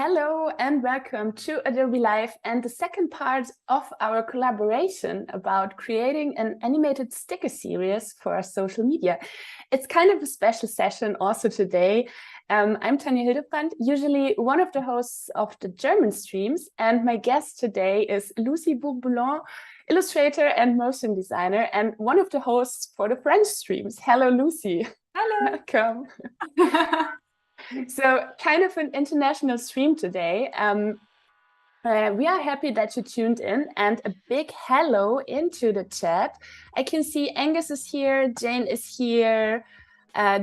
Hello and welcome to Adobe Live and the second part of our collaboration about creating an animated sticker series for our social media. It's kind of a special session also today. I'm Tanja Hildebrandt, usually one of the hosts of the German streams, and my guest today is Lucie Bourboulon, illustrator and motion designer, and one of the hosts for the French streams. Hello, Lucie. Hello. Welcome. So kind of an international stream today. We are happy that you tuned in, and a big hello into the chat. I can see Angus is here, Jane is here,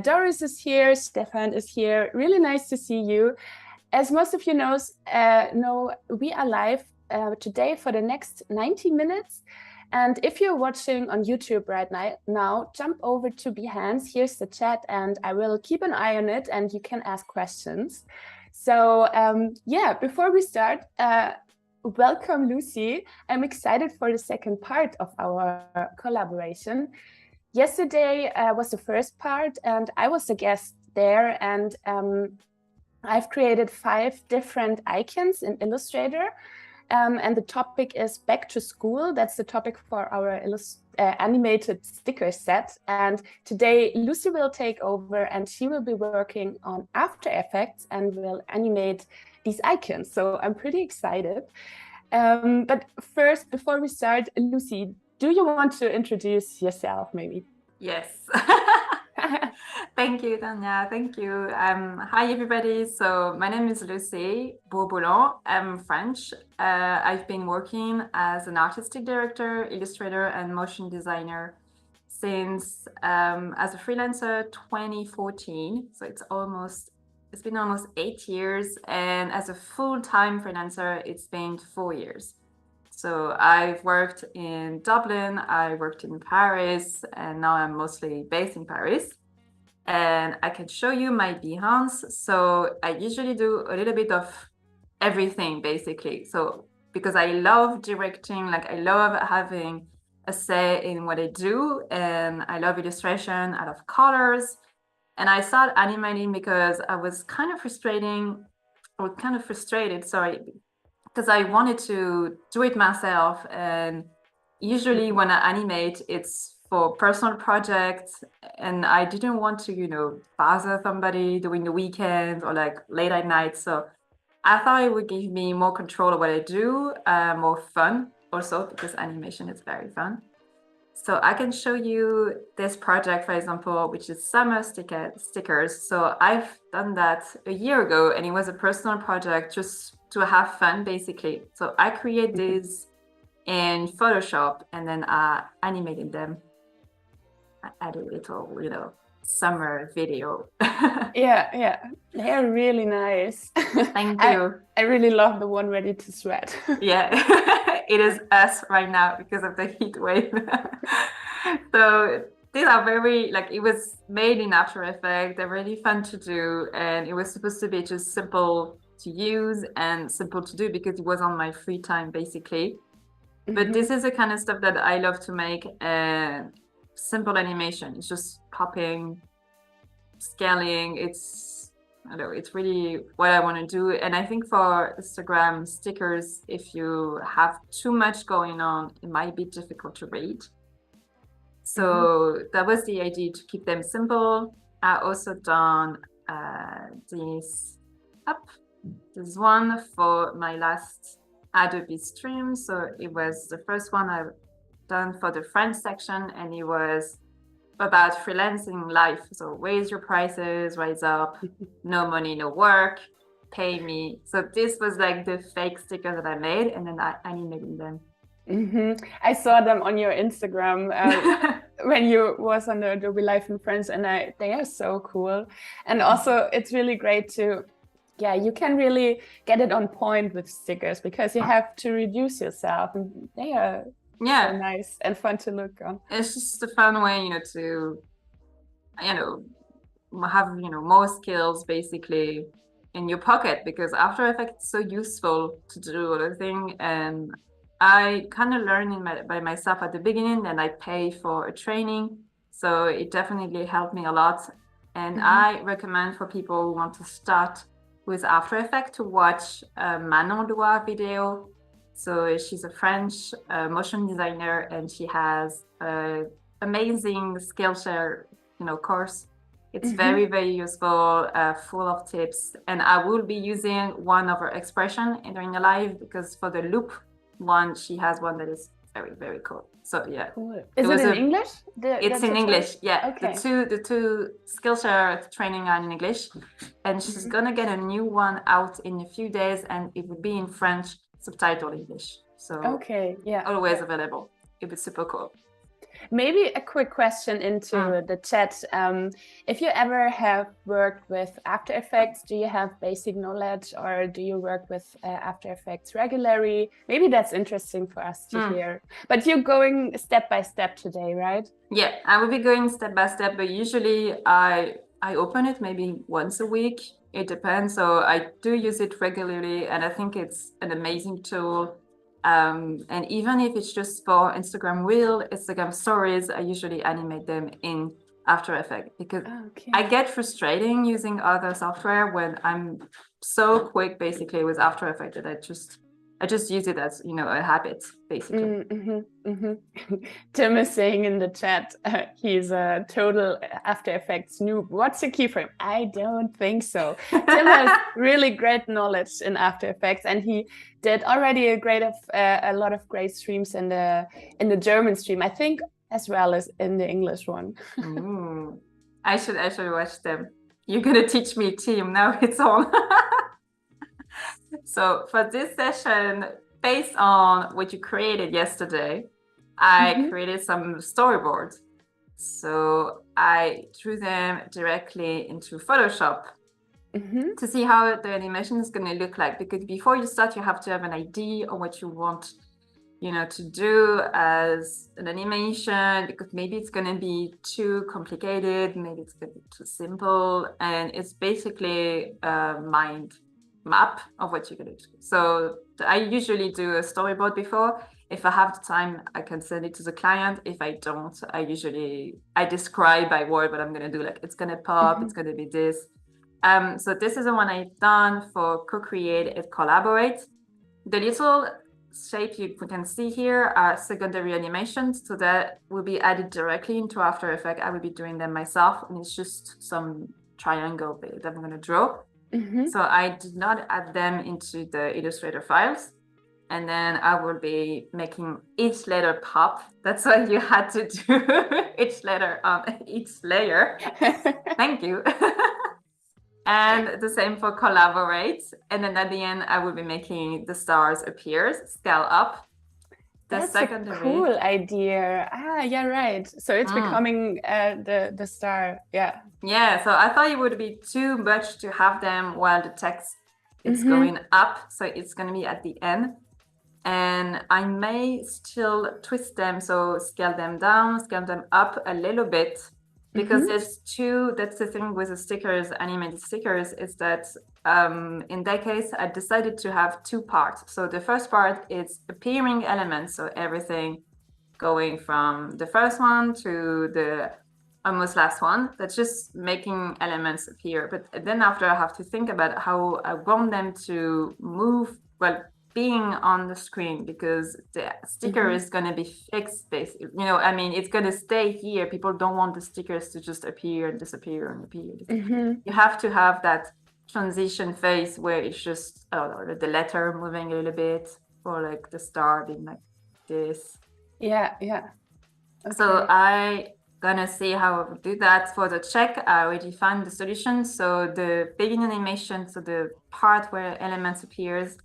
Doris is here, Stefan is here. Really nice to see you. As most of you know, we are live today for the next 90 minutes. And if you're watching on YouTube right now, jump over to Behance. Here's the chat, and I will keep an eye on it, and you can ask questions. So yeah, before we start, welcome, Lucie. I'm excited for the second part of our collaboration. Yesterday was the first part, and I was the guest there, and I've created 5 different icons in Illustrator. And the topic is back to school. That's the topic for our animated sticker set. And today, Lucie will take over, and she will be working on After Effects and will animate these icons. So I'm pretty excited. But first, before we start, Lucie, do you want to introduce yourself, maybe? Yes. Thank you, Tanja. Thank you. Hi, everybody. So my name is Lucie Bourboulon. I'm French. I've been working as an artistic director, illustrator, and motion designer since as a freelancer 2014. So it's been almost 8 years. And as a full-time freelancer, it's been 4 years. So I've worked in Dublin, I worked in Paris, and now I'm mostly based in Paris. And I can show you my Behance. So I usually do a little bit of everything, basically. So because I love directing, like I love having a say in what I do, and I love illustration, I love colors. And I started animating because I was kind of frustrated, sorry, because I wanted to do it myself. And usually when I animate, it's for personal projects, and I didn't want to, bother somebody during the weekend or like late at night. So I thought it would give me more control of what I do, more fun also, because animation is very fun. So I can show you this project, for example, which is summer stickers. So I've done that a year ago, and it was a personal project just to have fun, basically. So I create these in Photoshop, and then I animated them. I added a little, summer video. Yeah, they're really nice. Thank you. I really love the one ready to sweat. Yeah, it is us right now because of the heat wave. So these are very, it was made in After Effects. They're really fun to do, and it was supposed to be just simple to use and simple to do because it was on my free time, basically. But this is the kind of stuff that I love to make. Simple animation. It's just popping, scaling. It's really what I want to do. And I think for Instagram stickers, if you have too much going on, it might be difficult to read. So that was the idea, to keep them simple. I also done this one for my last Adobe stream. So it was the first one I've done for the French section, and it was about freelancing life. So raise your prices, rise up, no money, no work, pay me. So this was like the fake sticker that I made, and then I animated them. I saw them on your Instagram when you was on the Adobe Live in France, and they are so cool. And also it's really great to, you can really get it on point with stickers because you have to reduce yourself, and they are so nice and fun to look on. It's just a fun way, to, have, more skills basically in your pocket, because After Effects is so useful to do other things. And I kind of learned by myself at the beginning, and I pay for a training. So it definitely helped me a lot. And I recommend for people who want to start with After Effects to watch Manon Loire video. So she's a French motion designer, and she has an amazing Skillshare, course. It's very, very useful, full of tips. And I will be using one of her expression during the live, because for the loop one, she has one that is very, very cool. So yeah. Cool. Is it in English? It's in English, yeah. Okay. The two Skillshare training are in English. And she's gonna get a new one out in a few days, and it will be in French, subtitled English. So okay, yeah. Always available. It was super cool. Maybe a quick question into the chat. If you ever have worked with After Effects, do you have basic knowledge, or do you work with After Effects regularly? Maybe that's interesting for us to hear. But you're going step by step today, right? Yeah, I will be going step by step, but usually I open it maybe once a week. It depends. So I do use it regularly, and I think it's an amazing tool. And even if it's just for Instagram Reel, Instagram Stories, I usually animate them in After Effects, because I get frustrating using other software when I'm so quick basically with After Effects that I just use it as, a habit, basically. Tim is saying in the chat, he's a total After Effects noob. What's a keyframe? I don't think so. Tim has really great knowledge in After Effects, and he did already a lot of great streams in the German stream, I think, as well as in the English one. I should watch them. You're gonna teach me, Tim. Now it's on. So for this session, based on what you created yesterday, I created some storyboards. So I drew them directly into Photoshop to see how the animation is going to look like. Because before you start, you have to have an idea of what you want, to do as an animation, because maybe it's going to be too complicated, maybe it's going to be too simple. And it's basically a mind map of what you're going to do. So I usually do a storyboard before. If I have the time, I can send it to the client. If I don't, I describe by word what I'm going to do. Like, it's going to pop, it's going to be this. So this is the one I've done for co-create and collaborate. The little shape you can see here are secondary animations, so that will be added directly into After Effects. I will be doing them myself, and it's just some triangle that I'm going to draw. So I did not add them into the Illustrator files. And then I will be making each letter pop. That's what you had to do, each letter on each layer. Thank you. And the same for collaborate. And then at the end, I will be making the stars appear, scale up. That's a cool idea. Yeah, right. So it's becoming the star. Yeah. Yeah. So I thought it would be too much to have them while the text is going up. So it's going to be at the end. And I may still twist them. So scale them down, scale them up a little bit. Because there's two, that's the thing with the stickers, animated stickers, is that in that case, I decided to have two parts. So the first part is appearing elements. So everything going from the first one to the almost last one. That's just making elements appear. But then after, I have to think about how I want them to move, well, being on the screen, because the sticker is going to be fixed, basically. It's going to stay here. People don't want the stickers to just appear and disappear and appear. You have to have that transition phase where it's just the letter moving a little bit, or like the star being like this. Yeah. Okay. So I gonna see how I will do that. For the check, I already found the solution. So the beginning animation, so the part where elements appears,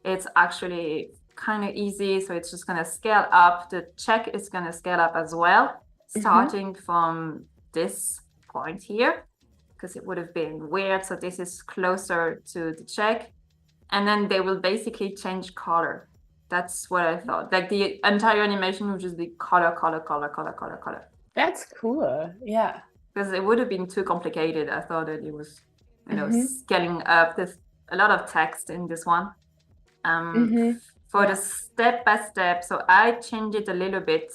it's actually kind of easy. So it's just going to scale up. The check is going to scale up as well, starting from this point here, because it would have been weird. So this is closer to the check. And then they will basically change color. That's what I thought. Like the entire animation would just be color. That's cool. Yeah. Because it would have been too complicated. I thought that it was, scaling up. There's a lot of text in this one. For the step by step, so I changed it a little bit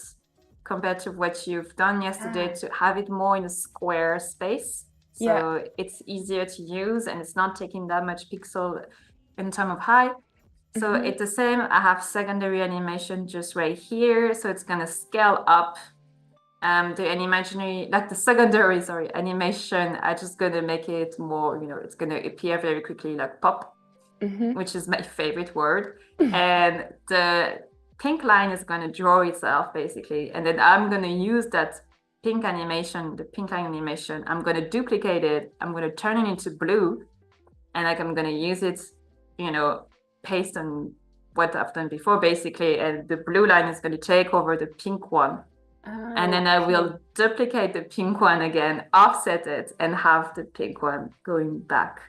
compared to what you've done yesterday to have it more in a square space. So it's easier to use and it's not taking that much pixel in terms of height. So it's the same. I have secondary animation just right here. So it's gonna scale up the secondary, animation. I just gonna make it more, it's gonna appear very quickly like pop, which is my favorite word. And the pink line is gonna draw itself basically. And then I'm gonna use that pink animation, the pink line animation. I'm gonna duplicate it. I'm gonna turn it into blue. And like I'm gonna use it, paste on what I've done before basically. And the blue line is gonna take over the pink one. And then I will duplicate the pink one again, offset it, and have the pink one going back.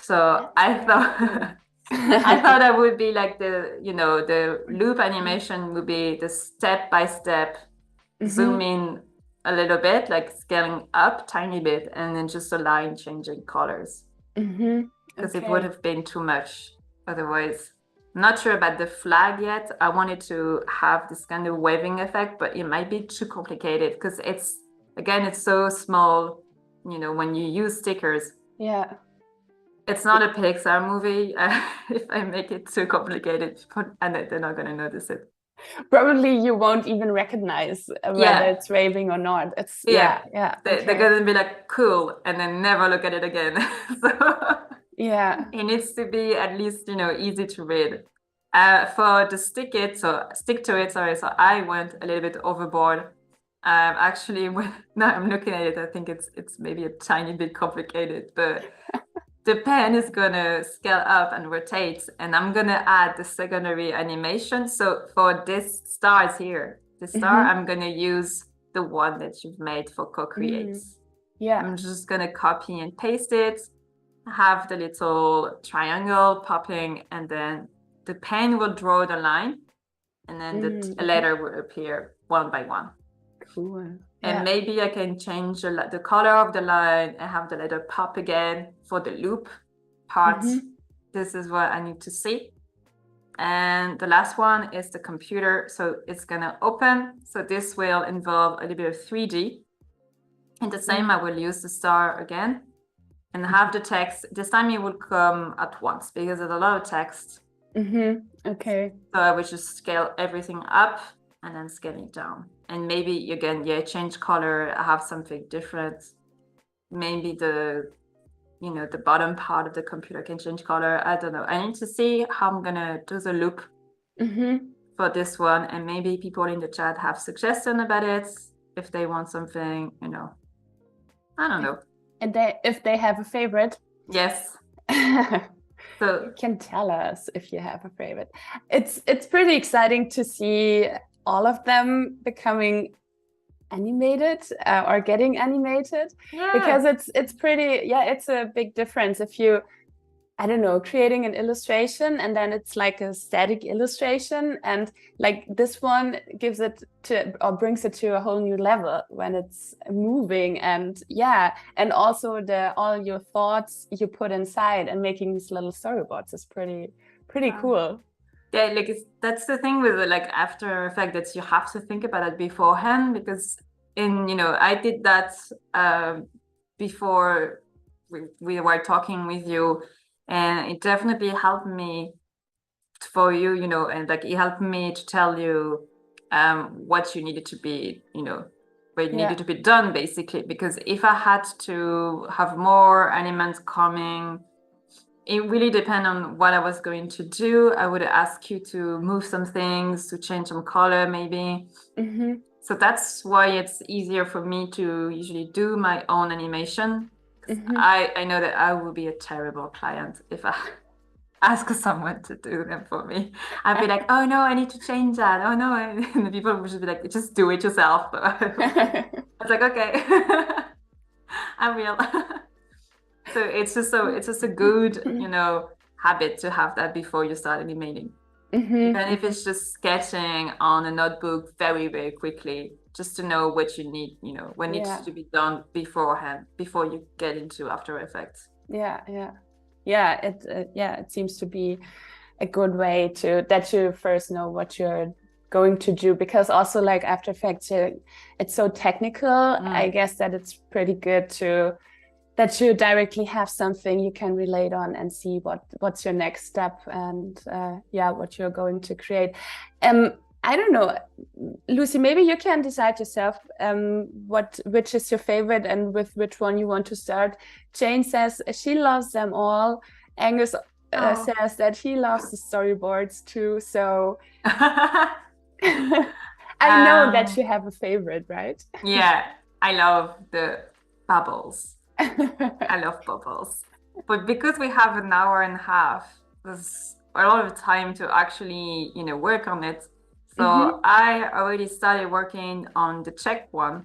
So I thought I thought that would be like the loop animation would be the step-by-step zoom in a little bit, like scaling up tiny bit, and then just a line changing colors. Because it would have been too much otherwise. Not sure about the flag yet. I wanted to have this kind of waving effect, but it might be too complicated because it's so small, when you use stickers. Yeah. It's not a Pixar movie. If I make it too complicated, and they're not going to notice it. Probably you won't even recognize whether it's waving or not. It's They're going to be like, cool, and then never look at it again. So it needs to be at least, easy to read. For the stick to it, so I went a little bit overboard. Actually, now I'm looking at it, I think it's maybe a tiny bit complicated, but the pen is gonna scale up and rotate, and I'm gonna add the secondary animation. So for this stars here, I'm gonna use the one that you've made for co-create. I'm just gonna copy and paste it, have the little triangle popping, and then the pen will draw the line, and then the letter will appear one by one. Cool. And maybe I can change the color of the line and have the letter pop again for the loop part. This is what I need to see. And the last one is the computer. So it's gonna open. So this will involve a little bit of 3D. And the same, I will use the star again and have the text. This time it will come at once because there's a lot of text. Okay. So I will just scale everything up and then scale it down. And maybe again, change color, have something different. Maybe the bottom part of the computer can change color. I don't know. I need to see how I'm gonna do the loop for this one. And maybe people in the chat have suggestions about it. If they want something, I don't know. And if they have a favorite. Yes. So you can tell us if you have a favorite. It's pretty exciting to see all of them becoming animated or getting animated, because it's pretty, it's a big difference if you, I don't know, creating an illustration and then it's like a static illustration, and like this one gives it to, or brings it to a whole new level when it's moving, and and also all your thoughts you put inside and making these little storyboards is pretty cool. Yeah, like that's the thing with like After Effects, that you have to think about it beforehand, because I did that before we were talking with you, and it definitely helped me for you, and like it helped me to tell you what you needed to be, what needed to be done basically, because if I had to have more elements coming, it really depends on what I was going to do. I would ask you to move some things, to change some color maybe. So that's why it's easier for me to usually do my own animation. I know that I will be a terrible client if I ask someone to do them for me. I'd be like, oh no, I need to change that. Oh no, and the people would just be like, just do it yourself. I was like, okay, I will. So it's just a good, habit to have that before you start animating. Even if it's just sketching on a notebook very, very quickly, just to know what you need, what needs to be done beforehand, before you get into After Effects. It seems to be a good way that you first know what you're going to do, because also like After Effects, it's so technical. I guess that it's pretty good that you directly have something you can relate on and see what's your next step and yeah, what you're going to create. I don't know, Lucie, maybe you can decide yourself which is your favorite and with which one you want to start. Jane says she loves them all. Angus says that he loves the storyboards too. So I know that you have a favorite, right? Yeah, I love the bubbles. I love bubbles. But because we have an hour and a half, there's a lot of time to actually, work on it. So I already started working on the check one.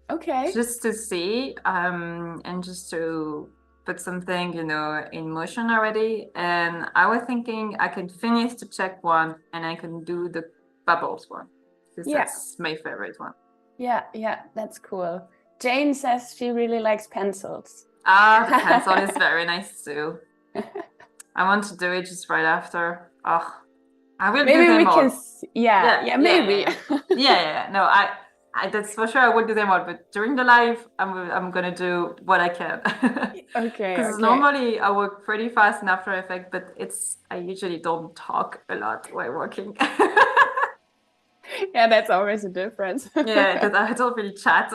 Okay. Just to see and just to put something, in motion already. And I was thinking I can finish the check one and I can do the bubbles one. Because that's my favorite one. Yeah, that's cool. Jane says she really likes pencils. The pencil is very nice too. I want to do it just right after. Oh, I will maybe do them we all. Can maybe. No, I that's for sure. I will do them all, but during the live, I'm gonna do what I can. Okay. Because normally I work pretty fast in After Effects, but I usually don't talk a lot while working. Yeah, that's always a difference. Yeah, because I don't really chat.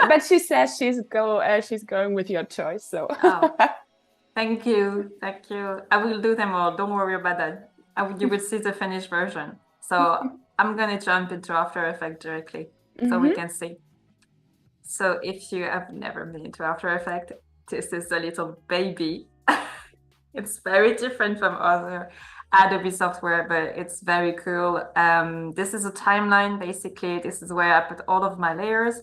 but she says she's going with your choice. So. Thank you. I will do them all. Don't worry about that. You will see the finished version. So I'm gonna jump into After Effects directly, so we can see. So if you have never been into After Effects, this is a little baby. It's very different from other Adobe software, but it's very cool. This is a timeline, basically. This is where I put all of my layers.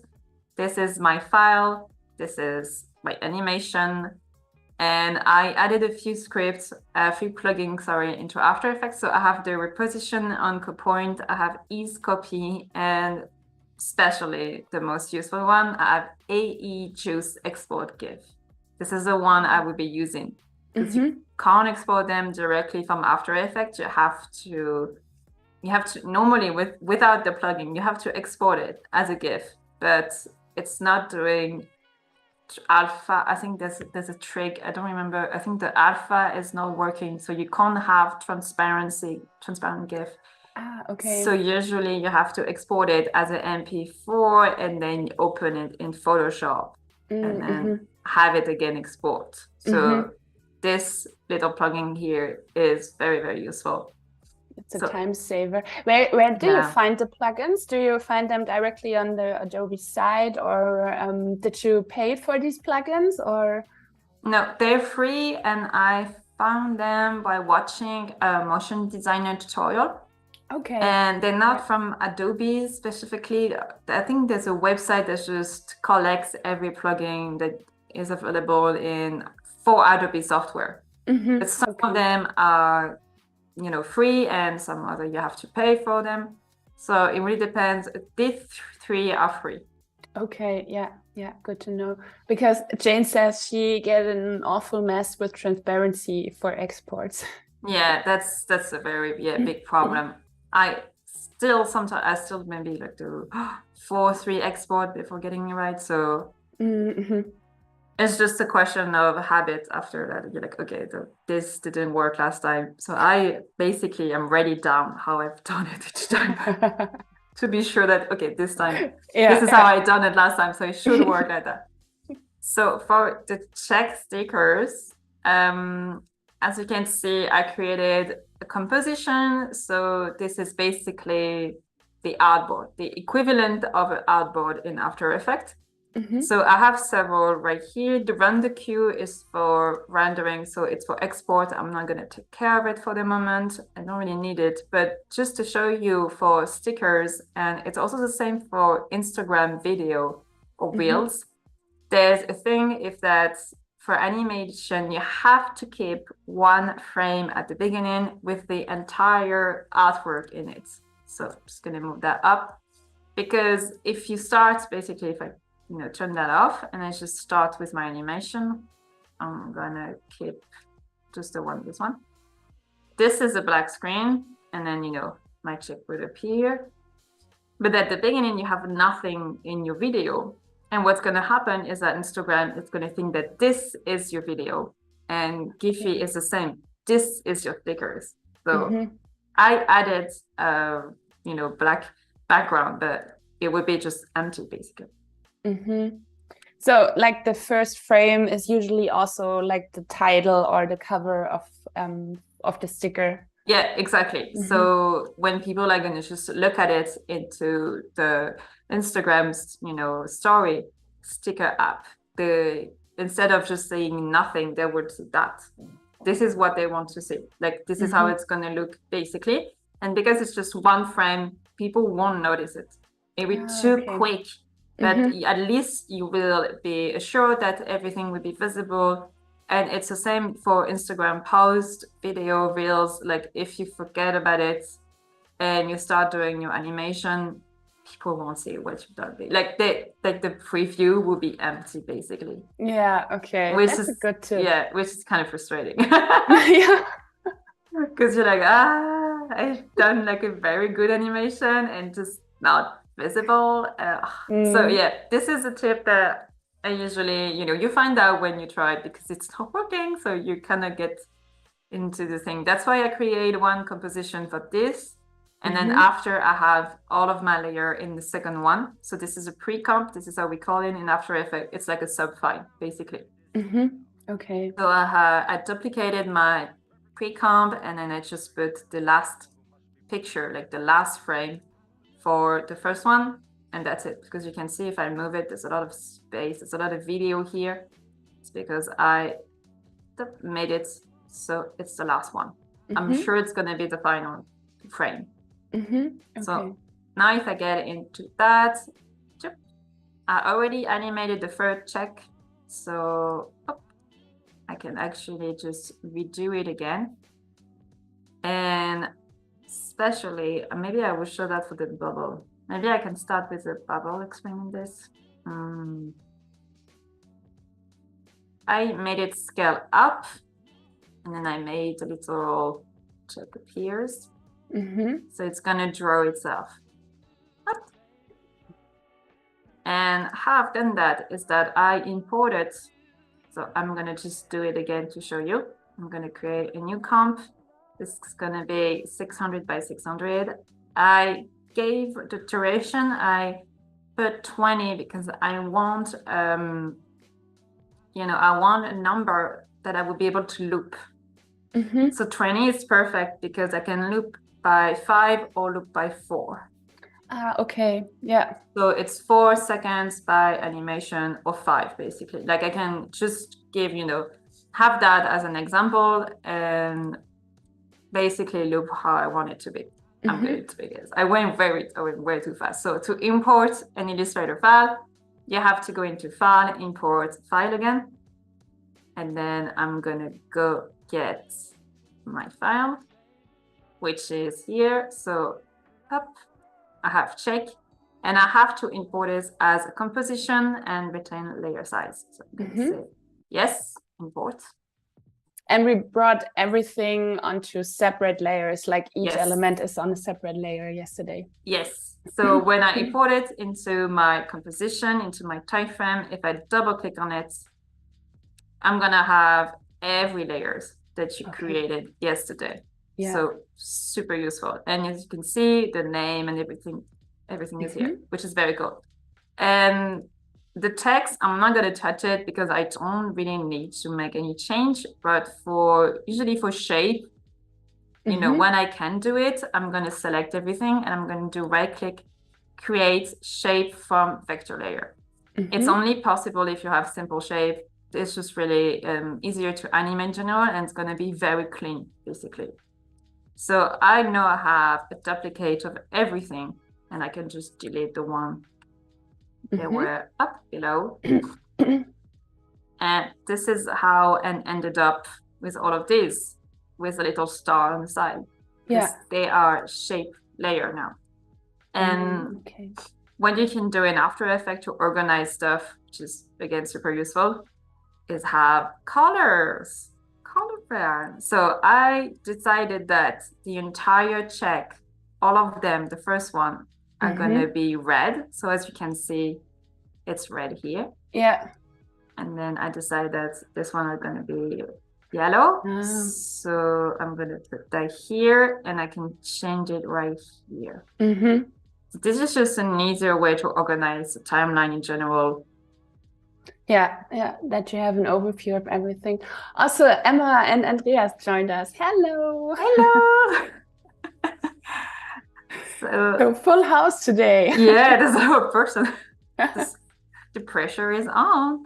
This is my file. This is my animation. And I added a few plugins, into After Effects. So I have the reposition anchor point, I have ease copy, and especially the most useful one, I have AE Juice Export GIF. This is the one I will be using. Because you can't export them directly from After Effects. You have to normally without the plugin, you have to export it as a GIF, but it's not doing alpha. I think there's a trick. I don't remember. I think the alpha is not working, so you can't have transparent GIF. Okay. So usually you have to export it as an MP4 and then open it in Photoshop and then have it again export. So this little plugin here is very, very useful. It's a time saver. Where do you find the plugins? Do you find them directly on the Adobe site, or did you pay for these plugins? Or no, they're free, and I found them by watching a motion designer tutorial. Okay. And they're not from Adobe specifically. I think there's a website that just collects every plugin that is available for Adobe software. But some of them are free, and some other you have to pay for them. So it really depends. These three are free. Okay, yeah, good to know. Because Jane says she get an awful mess with transparency for exports. Yeah, that's a very big problem. I still maybe like do 4:3 export before getting it right. So it's just a question of habit. After that, you're like, okay, this didn't work last time. So I basically am writing down how I've done it each time to be sure that, okay, this time, this is how I done it last time. So it should work like that. So for the check stickers, as you can see, I created a composition. So this is basically the artboard, the equivalent of an artboard in After Effects. So I have several right here. The render queue is for rendering, so it's for export. I'm not going to take care of it for the moment. I don't really need it, but just to show you for stickers, and it's also the same for Instagram video or Reels. There's a thing, if that's for animation, you have to keep one frame at the beginning with the entire artwork in it. So I'm just going to move that up, because if you start, basically, if I turn that off and I just start with my animation, I'm gonna keep just this one. This is a black screen, and then my check will appear. But at the beginning, you have nothing in your video. And what's going to happen is that Instagram is going to think that this is your video, and Giphy is the same. This is your stickers. So I added, black background, but it would be just empty basically. So like the first frame is usually also like the title or the cover of the sticker. Yeah, exactly. So when people are going to just look at it into the Instagram's, story sticker app, instead of just saying nothing, they would see that. This is what they want to see. Like, this is how it's going to look basically. And because it's just one frame, people won't notice it. It will be too quick, but at least you will be assured that everything will be visible. And it's the same for Instagram post, video, reels. Like, if you forget about it and you start doing your animation, people won't see what you've done. Like the preview will be empty basically. Yeah, okay. Which That's is a good tip. Yeah, which is kind of frustrating. Yeah. Because you're like, I've done like a very good animation and just not visible. So yeah, this is a tip that I usually, you find out when you try it because it's not working. So you kind of get into the thing. That's why I create one composition for this. And then after I have all of my layer in the second one. So this is a pre-comp. This is how we call it in After Effects. It's like a sub-file, basically. Okay. So I duplicated my pre-comp and then I just put the last picture, like the last frame for the first one. And that's it. Because you can see if I move it, there's a lot of space. There's a lot of video here. It's because I made it so it's the last one. I'm sure it's going to be the final frame. Okay. So now if I get into that, I already animated the third check. So I can actually just redo it again. And especially, maybe I will show that for the bubble. Maybe I can start with the bubble explaining this. I made it scale up and then I made a little check appears. So it's gonna draw itself. And how I've done that is that I imported. So I'm gonna just do it again to show you. I'm gonna create a new comp. This is gonna be 600 by 600. I gave the duration, I put 20 because I want, I want a number that I will be able to loop. So 20 is perfect because I can loop by 5 or loop by 4. Okay, yeah. So it's 4 seconds by animation or 5 basically. Like I can just give, have that as an example and basically loop how I want it to be. I'm going to be. I went way too fast. So to import an Illustrator file, you have to go into File, Import File again. And then I'm going to go get my file, which is here. So I have check, and I have to import it as a composition and retain layer size. So I'm going to say yes, import. And we brought everything onto separate layers, like each element is on a separate layer yesterday. Yes. So when I import it into my composition, into my Keyframe, if I double click on it, I'm going to have every layers that you created yesterday. Yeah. So super useful. And as you can see, the name and everything is here, which is very cool. And the text, I'm not going to touch it because I don't really need to make any change. But usually for shape, when I can do it, I'm going to select everything and I'm going to do right click, create shape from vector layer. It's only possible if you have simple shape. It's just really easier to animate in general, and it's going to be very clean, basically. So I know I have a duplicate of everything, and I can just delete the one that were up below. And this is how I ended up with all of these, with a little star on the side. Yeah. They are shape layer now. And what you can do in After Effects to organize stuff, which is, again, super useful, is have colors. So I decided that the entire check, all of them, the first one, are going to be red. So as you can see, it's red here. Yeah. And then I decided that this one is going to be yellow. So I'm going to put that here, and I can change it right here. So this is just an easier way to organize the timeline in general. Yeah, that you have an overview of everything. Also, Emma and Andreas joined us. Hello. Hello. So full house today. Yeah, there's a whole person. The pressure is on.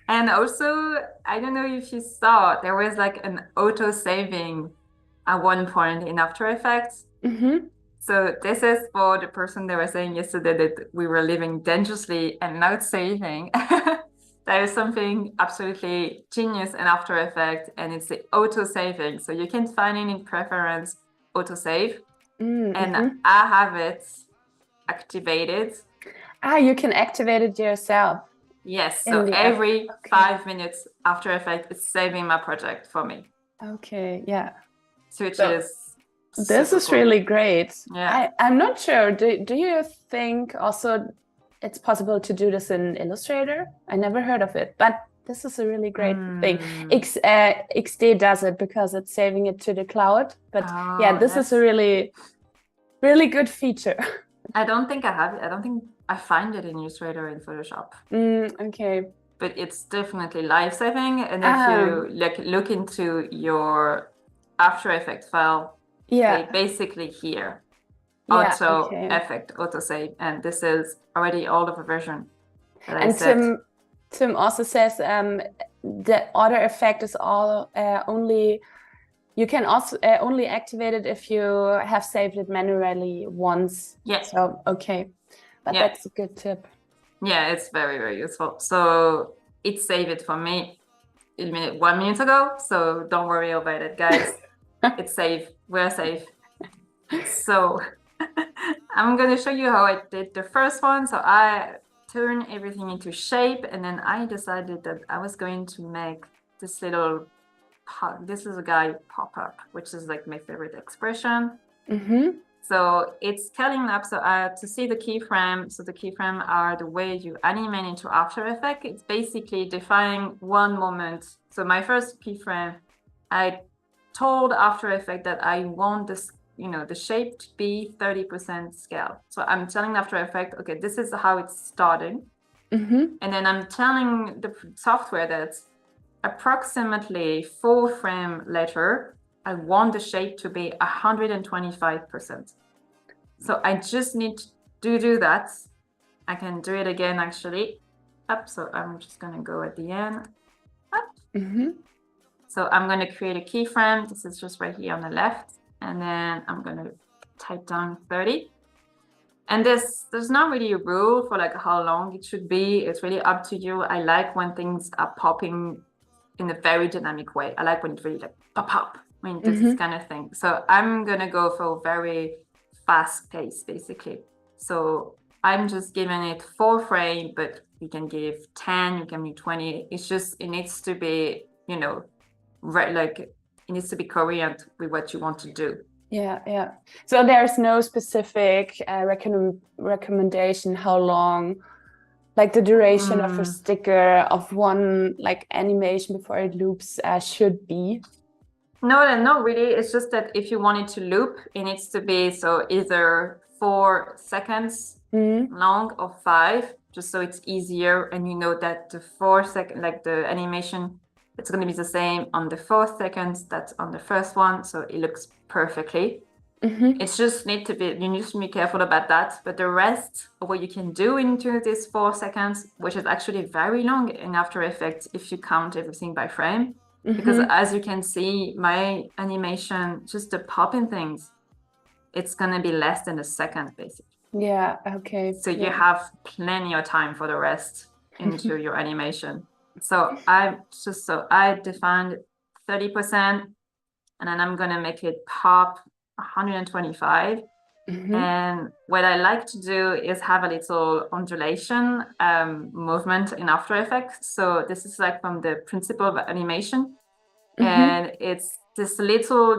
And also, I don't know if you saw, there was like an auto saving at one point in After Effects. So this is for the person that was saying yesterday that we were living dangerously and not saving. There is something absolutely genius in After Effects, and it's the auto saving. So you can find it in preference, auto save, and I have it activated. You can activate it yourself. Yes, so every 5 minutes After Effects is saving my project for me. Okay, yeah. Which is this is really great. Yeah. I'm not sure. Do you think also it's possible to do this in Illustrator? I never heard of it, but this is a really great thing. XD does it because it's saving it to the cloud. But yeah, this is a really, really good feature. I don't think I have it. I don't think I find it in Illustrator in Photoshop. Okay. But it's definitely life-saving. And if you look into your After Effects file, they basically here auto effect, auto save, and this is already all of a version that I set. Tim also says the auto effect is all only, you can also only activate it if you have saved it manually once. Yes. So but that's a good tip. Yeah, it's very, very useful. So it saved it for me 1 minute ago, so don't worry about it, guys. It's safe. We're safe. So I'm going to show you how I did the first one. So I turned everything into shape, and then I decided that I was going to make this little this is a guy pop-up, which is like my favorite expression. So it's scaling up. So to see the keyframe, so the keyframe are the way you animate into After Effects. It's basically defining one moment. So my first keyframe, I told After Effects that I want this, the shape to be 30% scale. So I'm telling After Effects, okay, this is how it's starting. And then I'm telling the software that approximately 4 frames later, I want the shape to be 125%. So I just need to do that. I can do it again, actually. So I'm just going to go at the end. So I'm going to create a keyframe. This is just right here on the left. And then I'm going to type down 30. And there's not really a rule for like how long it should be. It's really up to you. I like when things are popping in a very dynamic way. I like when it really like pop. I mean, this kind of thing. So I'm going to go for a very fast pace, basically. So I'm just giving it 4 frames, but you can give 10, you can give 20. It's just, it needs to be, it needs to be coherent with what you want to do. Yeah. So there's no specific recommendation how long, like the duration of a sticker of one like animation before it loops should be? No, not really. It's just that if you want it to loop, it needs to be so either 4 seconds long or 5, just so it's easier, and you know that the 4 second, like the animation, it's going to be the same on the 4 seconds that's on the first one, so it looks perfectly. It's just you need to be careful about that. But the rest of what you can do into this 4 seconds, which is actually very long in After Effects if you count everything by frame, because as you can see, my animation, just the popping things, it's going to be less than a second, basically. Yeah, okay. So you have plenty of time for the rest into your animation. So I defined 30%, and then I'm going to make it pop 125. And what I like to do is have a little undulation movement in After Effects. So this is like from the principle of animation. And it's this little,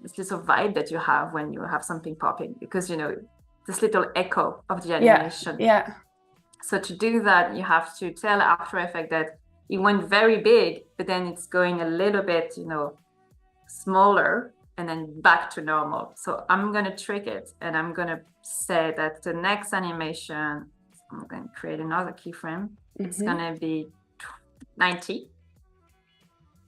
this little vibe that you have when you have something popping, because, this little echo of the Yeah. animation. Yeah. So to do that, you have to tell After Effects that it went very big, but then it's going a little bit, you know, smaller and then back to normal. So I'm going to trick it, and I'm going to say that the next animation, I'm going to create another keyframe. It's going to be 90.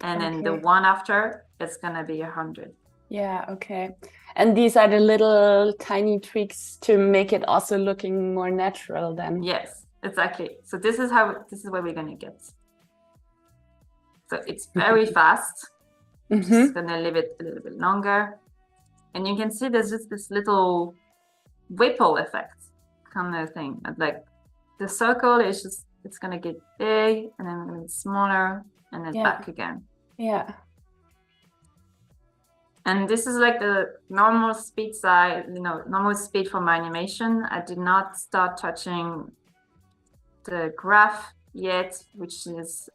And then the one after, it's going to be 100. Yeah, okay. And these are the little tiny tweaks to make it also looking more natural then. Yes, exactly. So this is what we're going to get. So it's very fast. Just gonna leave it a little bit longer. And you can see there's just this little ripple effect kind of thing. Like the circle is just, it's gonna get big and then gonna get smaller and then back again. Yeah. And this is like the normal speed size, you know, normal speed for my animation. I did not start touching the graph yet, which is,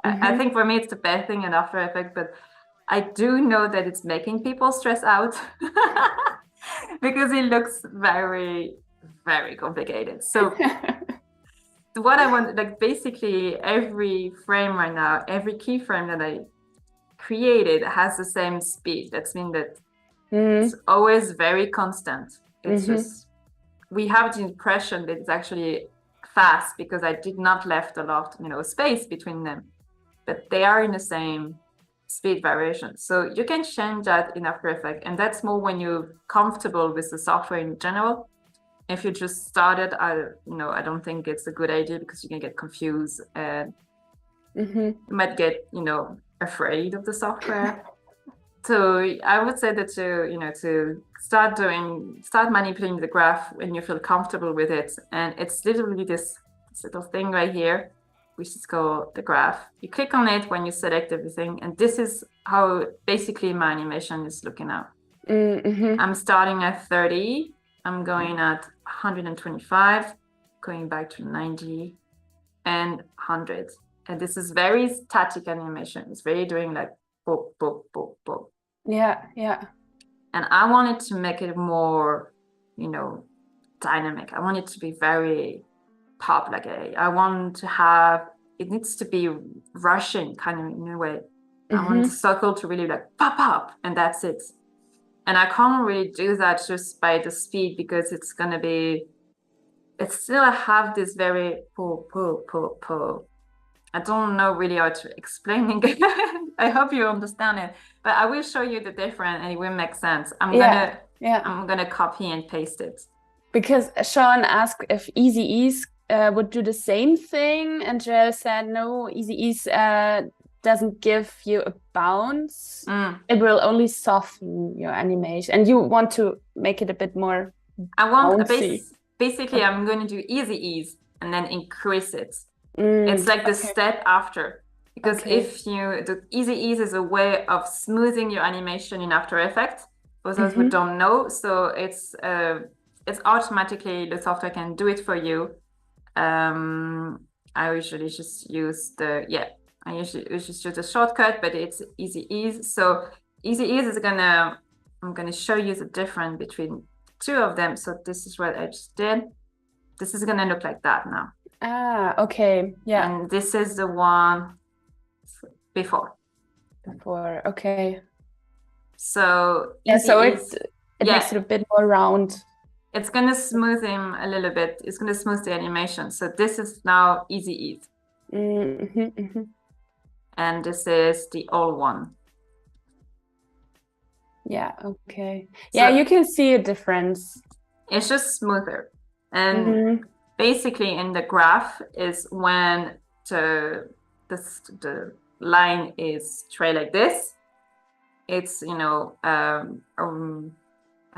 I think for me, it's the best thing in After Effects, but I do know that it's making people stress out because it looks very, very complicated. So what I want, like basically every frame right now, every keyframe that I created has the same speed. That means that it's always very constant. It's just, we have the impression that it's actually fast because I did not left a lot, you know, space between them, but they are in the same speed variation. So you can change that in After Effects, and that's more when you're comfortable with the software in general. If you just started, I don't think it's a good idea because you can get confused and you might get, you know, afraid of the software. So I would say that to start manipulating the graph when you feel comfortable with it, and it's literally this little thing right here, which is called the graph. You click on it when you select everything, and this is how basically my animation is looking now. I'm starting at 30, I'm going at 125, going back to 90 and 100. And this is very static animation. It's really doing like boop, boop, boop, boop. Yeah, yeah. And I wanted to make it more, you know, dynamic. I want it to be very pop, like I want to have, it needs to be rushing kind of in a way. I want the circle to really like pop up, and that's it. And I can't really do that just by the speed because it's gonna be, it's still have this very pull, pull, pull, pull. I don't know really how to explain it. I hope you understand it, but I will show you the difference and it will make sense. I'm gonna copy and paste it. Because Sean asked if Easy Ease would do the same thing, and Joel said no, Easy Ease doesn't give you a bounce. It will only soften your animation, and you want to make it a bit more bouncy. Basically I'm going to do Easy Ease and then increase it. It's like the step after, because if the Easy Ease is a way of smoothing your animation in After Effects, for those who don't know. So it's automatically, the software can do it for you. I usually just use the shortcut, but it's Easy Ease. So Easy Ease is I'm gonna show you the difference between two of them. So this is what I just did. This is gonna look like that now. Ah, okay, yeah. And this is the one before. Okay. So so it makes it a bit more round. It's gonna smooth him a little bit. It's gonna smooth the animation. So this is now Easy Ease. And this is the old one. Yeah, okay. Yeah, so you can see a difference. It's just smoother. And basically in the graph is when the line is straight like this. It's, you know, how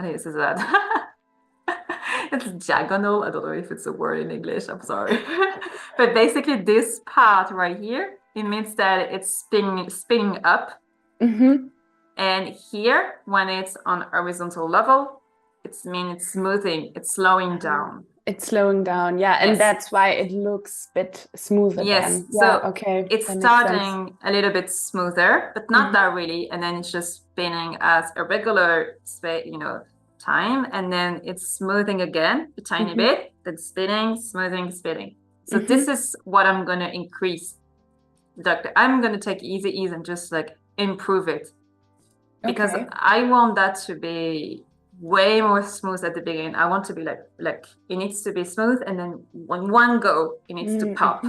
do you say that? It's diagonal. I don't know if it's a word in English, I'm sorry. But basically this part right here, it means that it's spinning up. And here, when it's on horizontal level, it means it's smoothing, it's slowing down. It's slowing down, yeah, and that's why it looks a bit smoother. Yes, yeah, so it's starting a little bit smoother, but not that really, and then it's just spinning as a regular, you know, time, and then it's smoothing again a tiny bit, then spinning, smoothing, spinning. So this is what I'm going to increase. I'm going to take easy ease and just like improve it, because I want that to be way more smooth at the beginning. I want to be like it needs to be smooth, and then when one go, it needs to pop.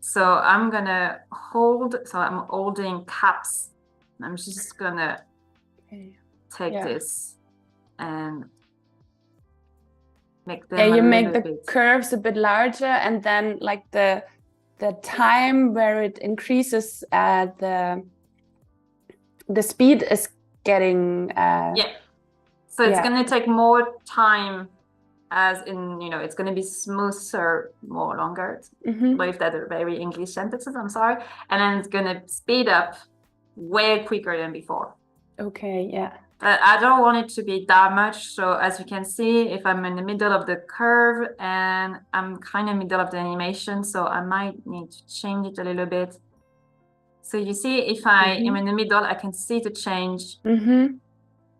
So I'm gonna hold. So I'm holding caps. I'm just gonna take this and make them. You make the curves a bit larger, and then like the time where it increases, the speed is getting. So it's gonna take more time. As in, you know, it's going to be smoother, more longer. But if that are very English sentences, I'm sorry. And then it's going to speed up way quicker than before. But I don't want it to be that much. So as you can see, if I'm in the middle of the curve and I'm kind of middle of the animation, so I might need to change it a little bit. So you see, if I am in the middle, I can see the change on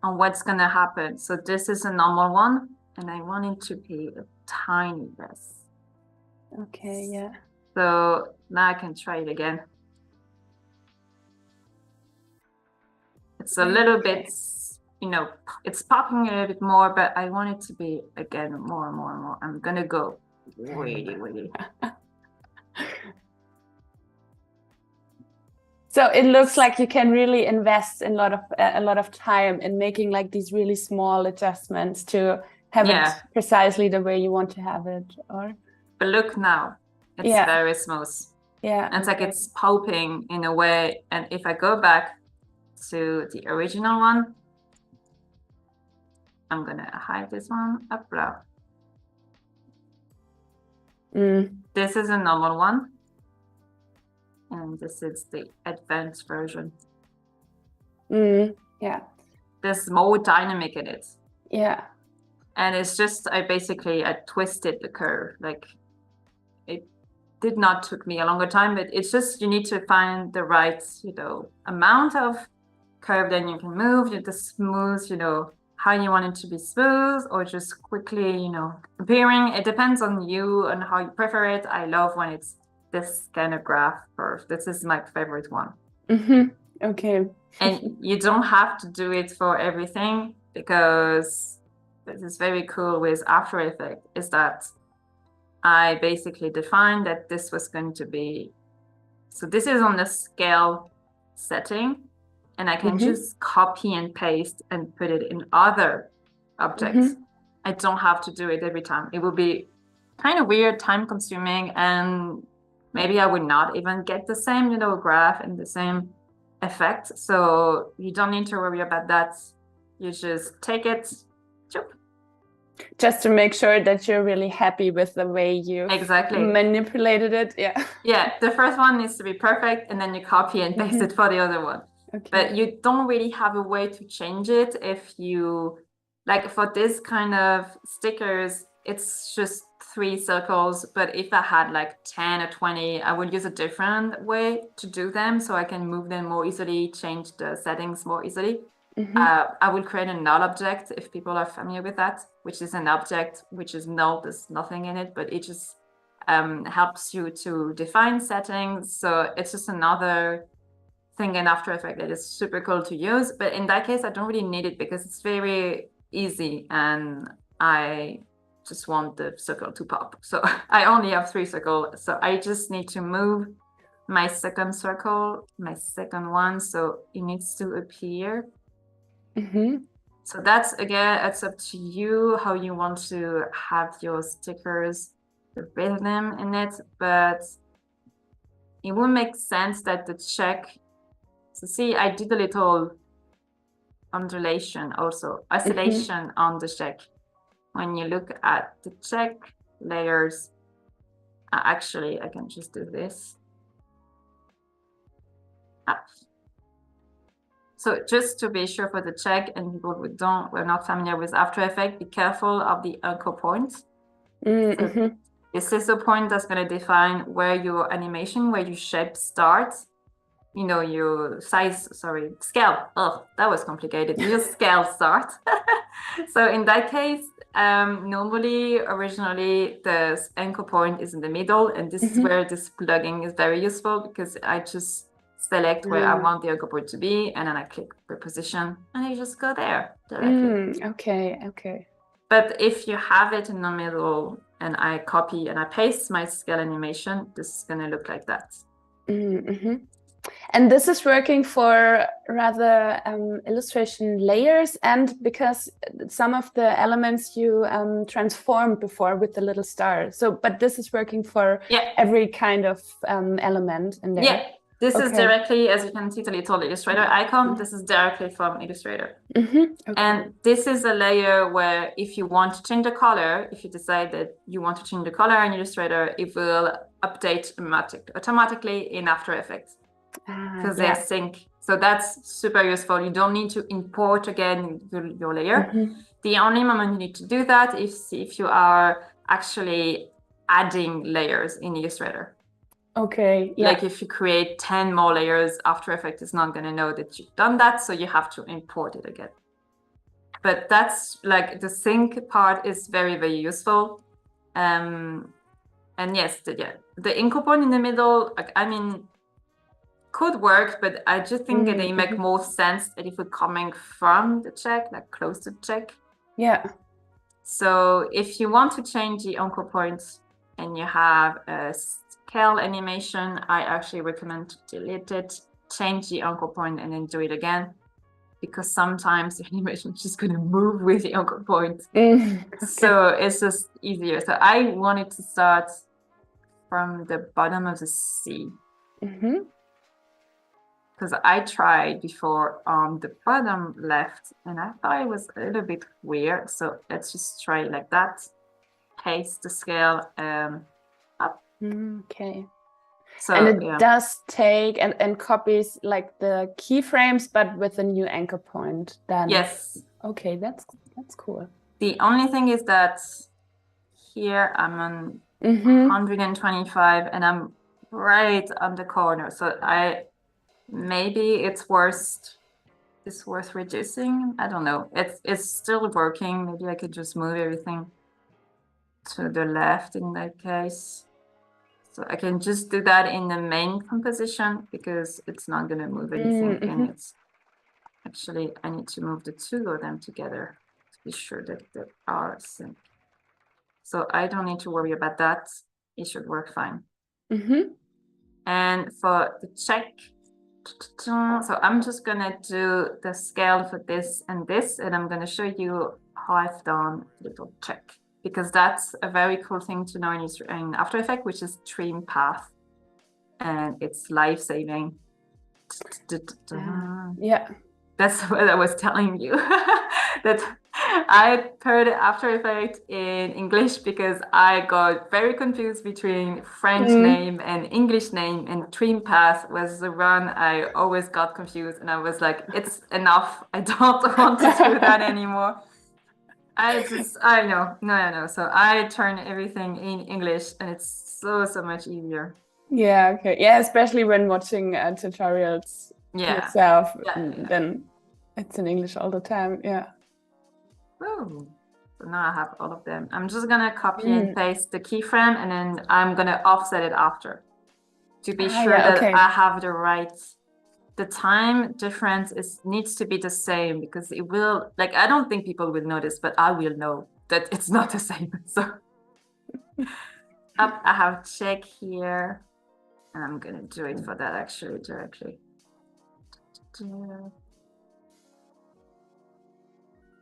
what's going to happen. So this is a normal one. And I want it to be a tiny less. So now I can try it again. It's a little bit, you know, it's popping a little bit more, but I want it to be, again, more and more and more. I'm going to go really. So it looks like you can really invest in a lot of time in making like these really small adjustments to have it precisely the way you want to have it. But look now, it's very smooth. And it's like it's popping in a way. And if I go back to the original one, I'm gonna hide this one up below. This is a normal one, and this is the advanced version. There's more dynamic in it. And it's just, I twisted the curve. Like, it did not took me a longer time, but it's just, you need to find the right, you know, amount of curve, then you can move the smooth, you know, how you want it to be smooth or just quickly, you know, appearing. It depends on you and how you prefer it. I love when it's this kind of graph curve. This is my favorite one. And you don't have to do it for everything, because this is very cool with After Effects, is that I basically defined that this was going to be, so this is on the scale setting, and I can just copy and paste and put it in other objects. I don't have to do it every time. It will be kind of weird, time consuming, and maybe I would not even get the same, you know, graph and the same effect. So you don't need to worry about that. You just take it, just to make sure that you're really happy with the way you manipulated it. The first one needs to be perfect, and then you copy and paste it for the other one. But you don't really have a way to change it. If you, like for this kind of stickers, it's just 3 circles, but if I had like 10 or 20, I would use a different way to do them, so I can move them more easily, change the settings more easily. I will create a null object, if people are familiar with that, which is an object which is null, there's nothing in it, but it just helps you to define settings. So it's just another thing in After Effects that is super cool to use. But in that case, I don't really need it because it's very easy, and I just want the circle to pop. So I only have 3 circles, so I just need to move my second circle, my second one, so it needs to appear. So that's, again, it's up to you how you want to have your stickers, the rhythm in it, but it would make sense that the check, so see, I did a little undulation also, oscillation on the check. When you look at the check layers, actually, I can just do this. So just to be sure for the check, and people who we're not familiar with After Effects, be careful of the anchor points. So this is the point that's going to define where your animation, where your shape starts. you know, your scale. Oh, that was complicated. Your scale start. So in that case, normally, originally, the anchor point is in the middle, and this is where this plugin is very useful because I just select where I want the anchor point to be, and then I click reposition, and I just go there directly. Okay. But if you have it in the middle, and I copy and I paste my scale animation, this is going to look like that. And this is working for rather illustration layers, and because some of the elements you transformed before with the little star. So, but this is working for every kind of element in there. Yeah, this is directly, as you can see, the little Illustrator icon. This is directly from Illustrator. And this is a layer where if you want to change the color, if you decide that you want to change the color in Illustrator, it will update automatically in After Effects. Because they sync. So that's super useful. You don't need to import again your layer. The only moment you need to do that is if you are actually adding layers in Illustrator. Okay. Like if you create 10 more layers, After Effects is not going to know that you've done that, so you have to import it again. But that's like the sync part is very, very useful. And yes, the anchor point in the middle, like, I mean, could work, but I just think that they make more sense that if we're coming from the check, like close to the check. Yeah. So if you want to change the anchor point and you have a scale animation, I actually recommend to delete it, change the anchor point, and then do it again, because sometimes the animation is just going to move with the anchor point. So it's just easier. So I wanted to start from the bottom of the C. Because I tried before on the bottom left, and I thought it was a little bit weird. So let's just try it like that. Paste the scale up. Okay. So, and it does take and copies like the keyframes, but with a new anchor point then. Yes. Okay, that's cool. The only thing is that here I'm on 125 and I'm right on the corner. So maybe it's worth reducing. I don't know. It's still working. Maybe I could just move everything to the left in that case. So I can just do that in the main composition because it's not going to move anything. And it's actually, I need to move the two of them together to be sure that they are synced. So I don't need to worry about that. It should work fine. And for the check, so I'm just gonna do the scale for this, and I'm gonna show you how I've done a little check, because that's a very cool thing to know in After Effects, which is trim path, and it's life-saving. Yeah. That's what I was telling you. That I heard After Effects in English because I got very confused between French name and English name, and trim path was the one I always got confused, and I was like, it's enough. I don't want to do that anymore. I know. No. So I turn everything in English, and it's so much easier. Yeah, okay. Yeah, especially when watching tutorials yourself, then it's in English all the time. Yeah. Oh, so now I have all of them. I'm just gonna copy and paste the keyframe, and then I'm gonna offset it after to be sure that I have the right. The time difference needs to be the same, because it will, like, I don't think people will notice, but I will know that it's not the same. So I have check here, and I'm gonna do it for that actually directly.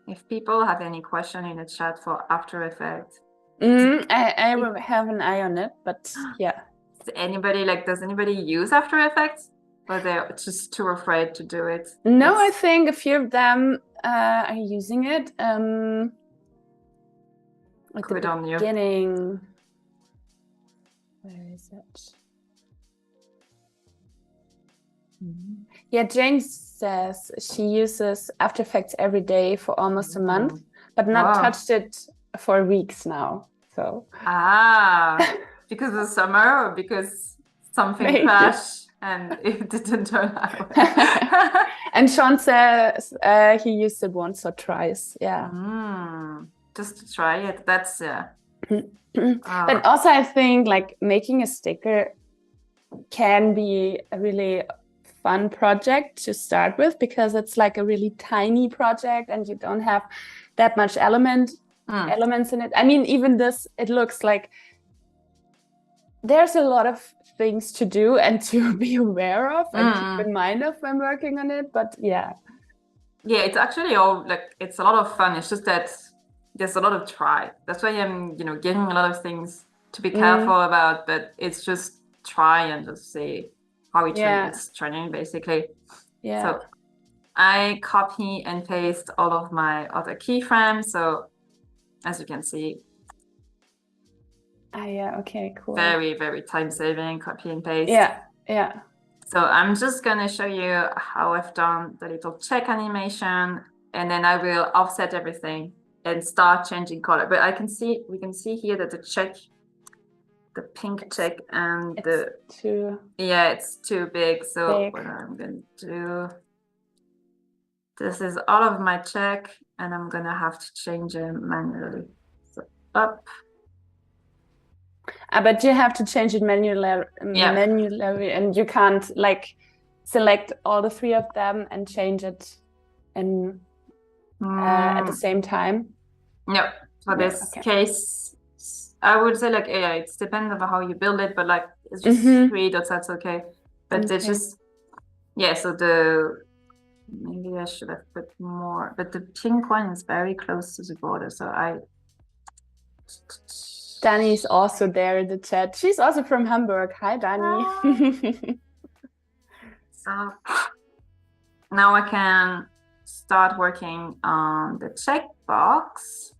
If people have any question in the chat for After Effects, I will have an eye on it, but yeah. Does anybody use After Effects? Or they're just too afraid to do it? No, I think a few of them are using it. At the beginning. Where is it? Yeah, Jane says she uses After Effects every day for almost a month, but not touched it for weeks now. So because of summer, or because something crashed? and it didn't turn out well. And Sean says he used it once or twice. Yeah. Just to try it. That's But also I think like making a sticker can be a really fun project to start with, because it's like a really tiny project and you don't have that much elements in it. I mean, even this, it looks like there's a lot of things to do and to be aware of and keep in mind of when working on it. But yeah, it's actually all like, it's a lot of fun. It's just that there's a lot of try. That's why I'm, getting a lot of things to be careful about, but it's just try and just see how it's training basically. Yeah. So I copy and paste all of my other keyframes. So as you can see, yeah, okay, cool. Very, very time saving, copy and paste. Yeah. So I'm just gonna show you how I've done the little check animation, and then I will offset everything and start changing color. But we can see here that the pink check and it's too big. So what I'm gonna do, this is all of my check, and I'm gonna have to change it manually. So up. But you have to change it manually, and you can't like select all the three of them and change it in at the same time. No, for this case, I would say like it's dependent on how you build it, but like it's just 3 dots, that's okay. But it's just so maybe I should have put more, but the pink one is very close to the border, so Dani is also there in the chat. She's also from Hamburg. Hi, Dani. So now I can start working on the checkbox.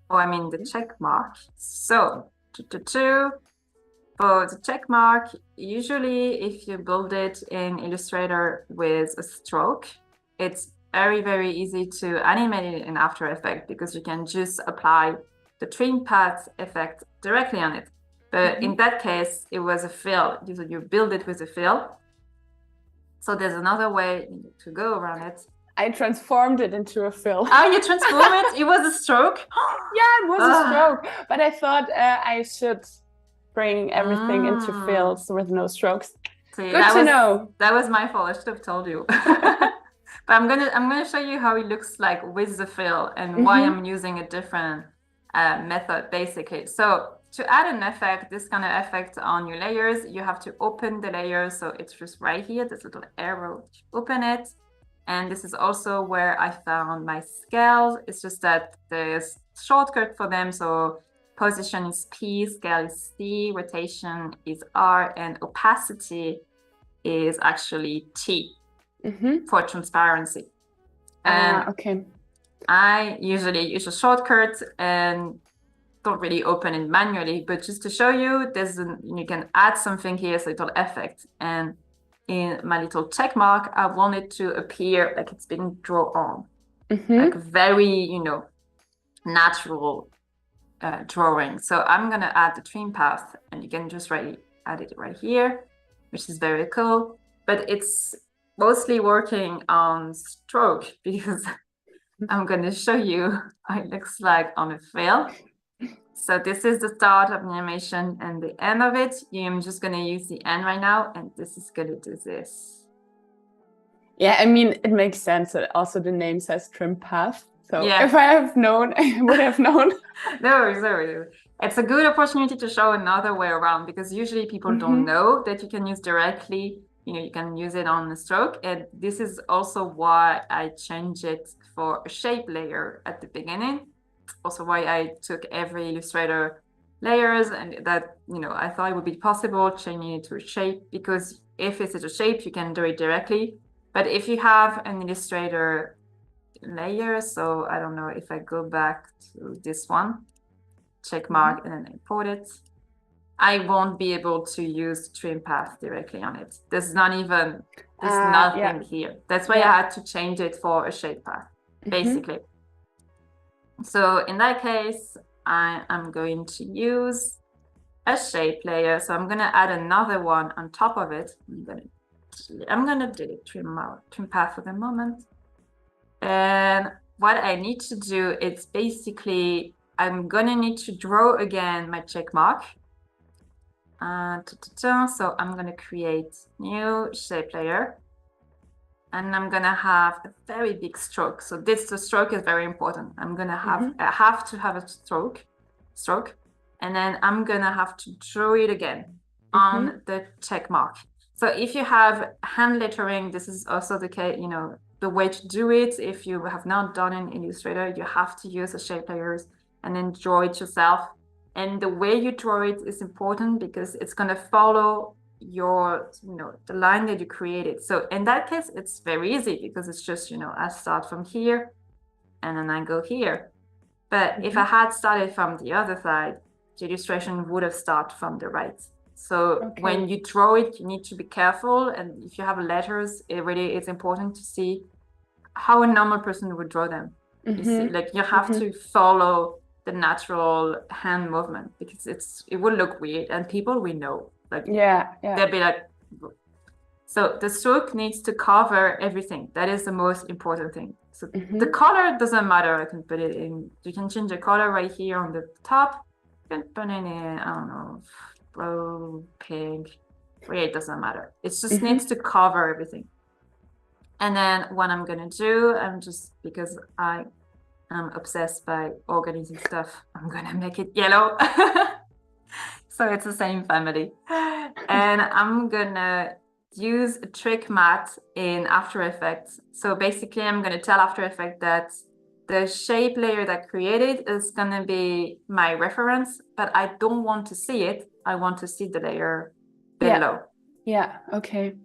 The check mark. So for the check mark, usually if you build it in Illustrator with a stroke, it's very, very easy to animate it in After Effects, because you can just apply the trim path effect directly on it. But in that case, it was a fill. You build it with a fill. So there's another way to go around it. I transformed it into a fill. Oh, you transformed it? It was a stroke? Yeah, it was a stroke. But I thought I should bring everything into fills with no strokes. See, Good to know. That was my fault. I should have told you. But I'm gonna show you how it looks like with the fill and why I'm using a different method basically. So to add an effect, this kind of effect on your layers, you have to open the layer. So it's just right here, this little arrow, open it. And this is also where I found my scales. It's just that there's shortcut for them. So position is P, scale is C, rotation is R, and opacity is actually T for transparency. And okay. I usually use a shortcut and don't really open it manually, but just to show you, you can add something here, so little effect. And in my little check mark, I want it to appear like it's been drawn on, like very, natural drawing. So I'm gonna add the trim path, and you can just add it right here, which is very cool. But it's mostly working on stroke, because I'm gonna show you how it looks like on a fill. So this is the start of the animation and the end of it. I'm just gonna use the end right now, and this is gonna do this. Yeah, I mean, it makes sense that also the name says trim path. So if I have known, I would have known. No. It's a good opportunity to show another way around, because usually people don't know that you can use directly, you can use it on the stroke. And this is also why I changed it for a shape layer at the beginning. Also why I took every Illustrator layers, and that, I thought it would be possible changing it to a shape, because if it's a shape, you can do it directly. But if you have an Illustrator layer, so I don't know, if I go back to this one, check mark, and then import it, I won't be able to use trim path directly on it. There's nothing here. That's why I had to change it for a shape path, basically. So in that case, I am going to use a shape layer. So I'm gonna add another one on top of it. I'm gonna delete trim path for the moment. And what I need to do is basically, I'm gonna need to draw again my check mark. So I'm gonna create new shape layer. And I'm gonna have a very big stroke. So the stroke is very important. I'm gonna have, I have to have a stroke, and then I'm gonna have to draw it again on the check mark. So if you have hand lettering, this is also the case, you know, the way to do it. If you have not done in Illustrator, you have to use the shape layers and then draw it yourself. And the way you draw it is important because it's gonna follow your, you know, the line that you created. So in that case, it's very easy because it's just, you know, I start from here and then I go here. But if I had started from the other side, the illustration would have started from the right. So when you draw it, you need to be careful. And if you have letters, it really is important to see how a normal person would draw them. You see, like you have to follow the natural hand movement because it would look weird, and people we know, like they'll be like. So the stroke needs to cover everything. That is the most important thing. So the color doesn't matter. I can put it in. You can change the color right here on the top. You can put it in, I don't know, blue, pink. Really, it doesn't matter. It just needs to cover everything. And then what I'm gonna do, I'm just, because I am obsessed by organizing stuff, I'm gonna make it yellow. So it's the same family. And I'm gonna use a trick mat in After Effects. So basically I'm gonna tell After Effects that the shape layer that I created is gonna be my reference, but I don't want to see it. I want to see the layer below. Okay.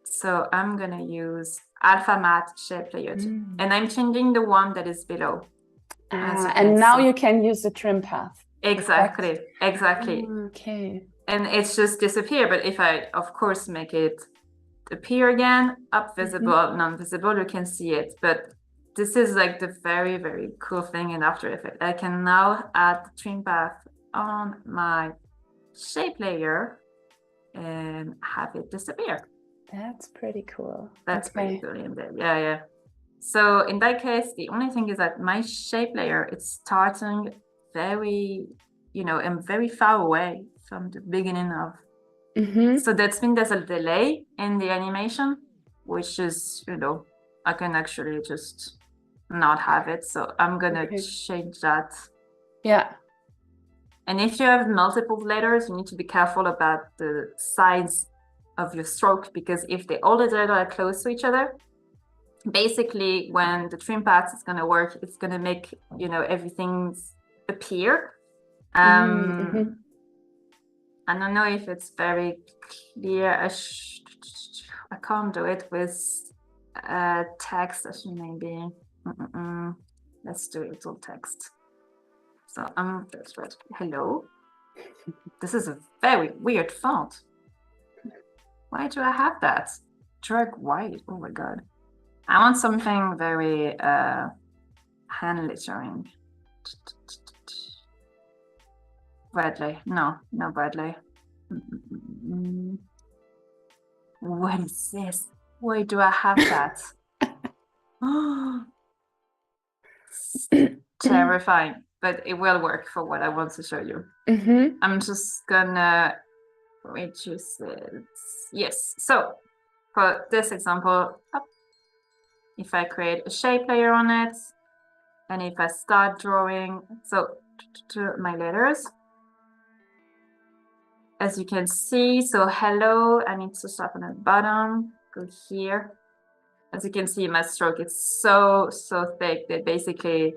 So I'm gonna use Alpha Matte Shape Layer 2. And I'm changing the one that is below. And now you can use the trim path. Exactly. Okay. And it's just disappear. But if I, of course, make it appear again, up visible, non-visible, you can see it. But this is like the very, very cool thing in After Effects. I can now add the trim path on my shape layer and have it disappear. That's pretty cool. That's pretty cool in there. Yeah. So in that case, the only thing is that my shape layer, it's starting very, you know, I'm very far away from the beginning of. So that's means there's a delay in the animation, which is, you know, I can actually just not have it. So I'm gonna change that. Yeah. And if you have multiple letters, you need to be careful about the size of your stroke, because if all the letters are close to each other, basically when the trim path is going to work, it's going to make, you know, everything appear. I don't know if it's very clear. I can't do it with text, maybe. Let's do it all text. So that's right. Hello. This is a very weird font. Why do I have that? Drag white. Oh my god. I want something very hand lettering. Bradley. No Bradley. What is this? Why do I have that? Terrifying, but it will work for what I want to show you. I'm just gonna reduce it. Yes. So for this example, if I create a shape layer on it, and if I start drawing, so to my letters, as you can see, so hello, I need to start on the bottom, go here. As you can see, my stroke is so thick that basically,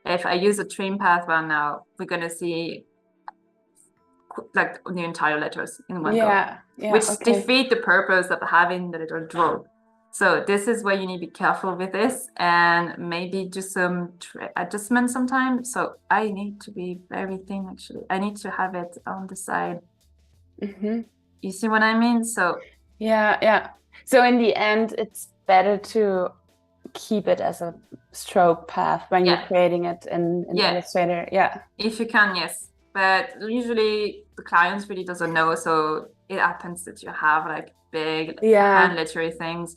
if I use a trim path right now, we're gonna see like the entire letters in one go, which defeat the purpose of having the little draw. So this is where you need to be careful with this and maybe do some adjustments sometimes. So I need to be very thin, actually. I need to have it on the side. You see what I mean? So yeah. So in the end, it's better to keep it as a stroke path when you're creating it in Illustrator. Yeah. If you can, yes. but usually the client really doesn't know. So it happens that you have like big hand lettery things.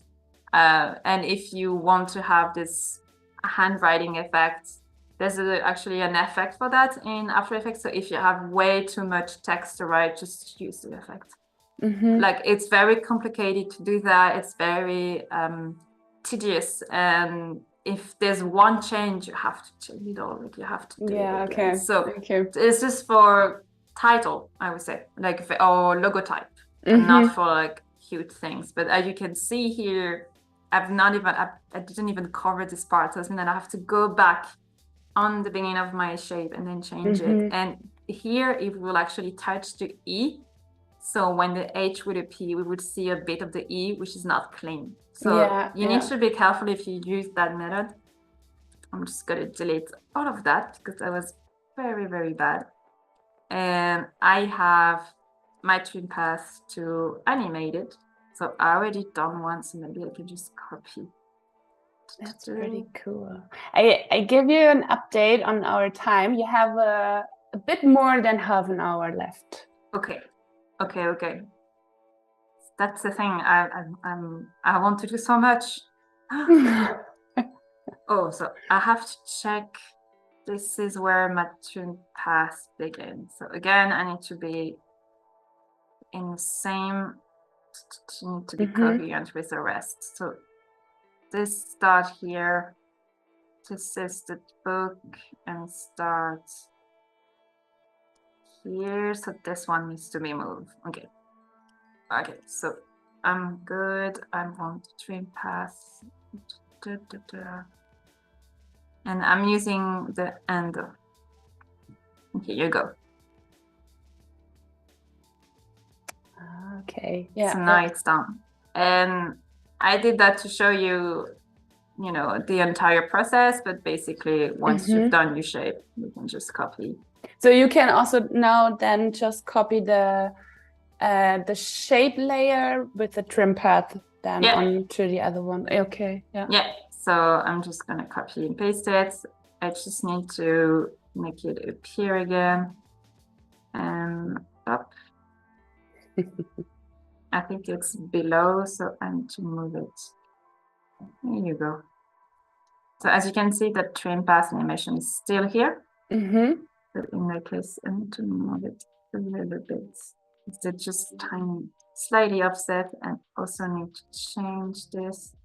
And if you want to have this handwriting effect, there's actually an effect for that in After Effects. So if you have way too much text to write, just use the effect. Like it's very complicated to do that. It's very tedious, and if there's one change, you have to change it all. Like you have to do it again. So it's just for title, I would say, like or logotype, and not for like huge things. But as you can see here, I didn't even cover this part, so then I have to go back on the beginning of my shape and then change it. And here it will actually touch the E. So when the H would appear, we would see a bit of the E, which is not clean. So you need to be careful if you use that method. I'm just going to delete all of that because that was very, very bad. And I have my trim path to animate it. So I already done one, so maybe I can just copy. That's pretty cool. I give you an update on our time. You have a bit more than half an hour left. Okay. That's the thing. I want to do so much. Oh, so I have to check. This is where my tune path begins. So again, I need to be in the same. Need to be coherent with the rest. So this start here. This is the book and start here. So this one needs to be moved. Okay, so I'm good. I want to trim path. And I'm using the end. Here you go. Okay. So now it's done. And I did that to show you, the entire process, but basically once you've done your shape, you can just copy. So you can also now then just copy the shape layer with the trim path then onto the other one. Okay. Yeah. So I'm just gonna copy and paste it. I just need to make it appear again and up. I think it's below, so I need to move it. Here you go. So as you can see, the trim path animation is still here. But in that case, I need to move it a little bit. It's just tiny, slightly offset, and also need to change this.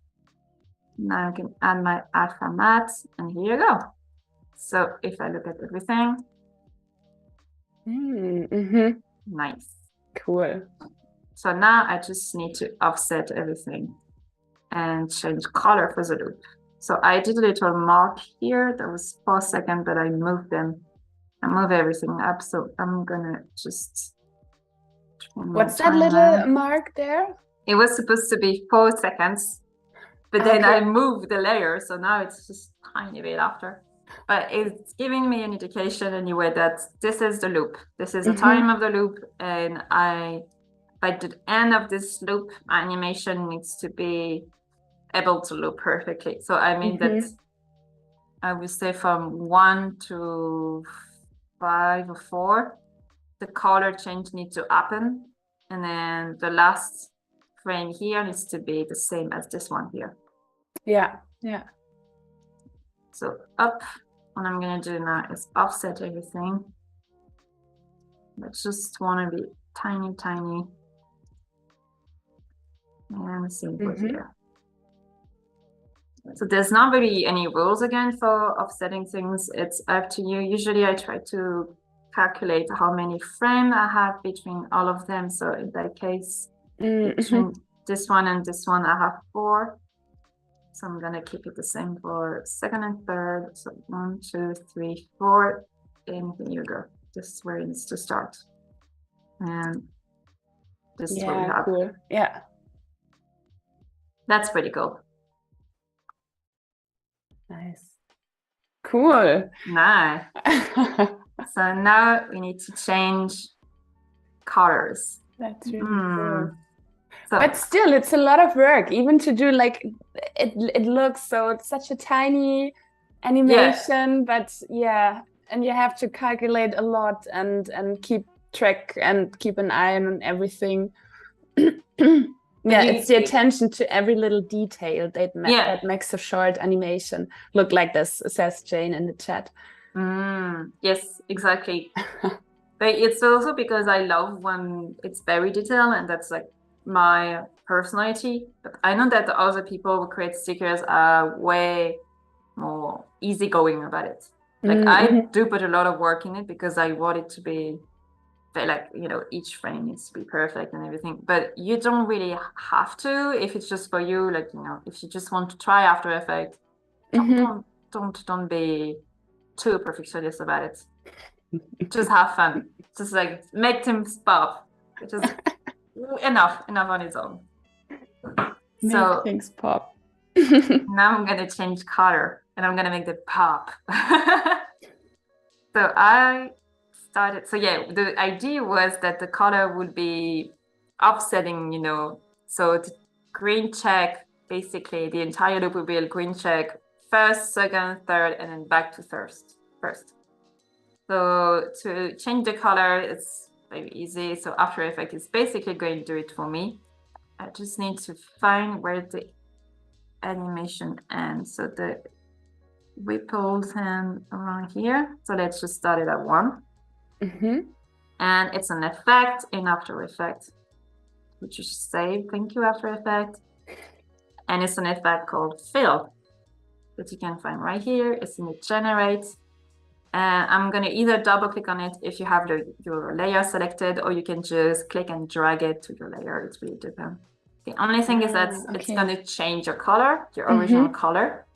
Now I can add my alpha matte, and here you go. So if I look at everything, nice. Cool. So now I just need to offset everything and change color for the loop. So I did a little mark here. That was 4 seconds, but I moved them. I move everything up. So I'm gonna just. What's that little mark there? It was supposed to be 4 seconds, but then I moved the layer. So now it's just a tiny bit after. But it's giving me an indication anyway that this is the loop. This is the time of the loop. And by the end of this loop, animation needs to be able to loop perfectly. So I mean that I would say from 1 to 5 or 4, the color change needs to happen. And then the last frame here needs to be the same as this one here. Yeah. So up, what I'm gonna do now is offset everything. I just wanna be tiny. And same for here. So there's not really any rules again for offsetting things. It's up to you. Usually I try to calculate how many frames I have between all of them. So in that case, between this one and this one, I have 4. So I'm gonna keep it the same for second and third. So 1, 2, 3, 4, and here you go. This is where it needs to start. And this is what we have. Cool. Yeah. That's pretty cool. Nice. Cool. Nice. So now we need to change colors. That's really cool. So, but still, it's a lot of work, even to do like it looks so. It's such a tiny animation, but and you have to calculate a lot and keep track and keep an eye on everything. Yeah, it's the attention to every little detail that makes a short animation look like this, says Jane in the chat. Yes, exactly. But it's also because I love when it's very detailed, and that's like my personality. But I know that other people who create stickers are way more easygoing about it. Like I do put a lot of work in it because I want it to be like, you know, each frame needs to be perfect and everything, but you don't really have to if it's just for you. Like, you know, if you just want to try After Effects, don't be too perfectionist about it. Just have fun. Just like make things pop. Just enough on its own. Make things pop. Now I'm gonna change color and I'm gonna make the pop. So I started, so yeah, the idea was that the color would be offsetting, you know, so the green check, basically the entire loop would be a green check, first, second, third, and then back to first. So to change the color, it's very easy. So After Effects is basically going to do it for me. I just need to find where the animation ends. So the ripples and around here. So let's just start it at 1. And it's an effect in After Effects, which you should save. Thank you, After Effects. And it's an effect called Fill that you can find right here. It's in the Generate. And I'm going to either double click on it if you have your layer selected, or you can just click and drag it to your layer. It's really depends. The only thing is that it's going to change your color, your original color.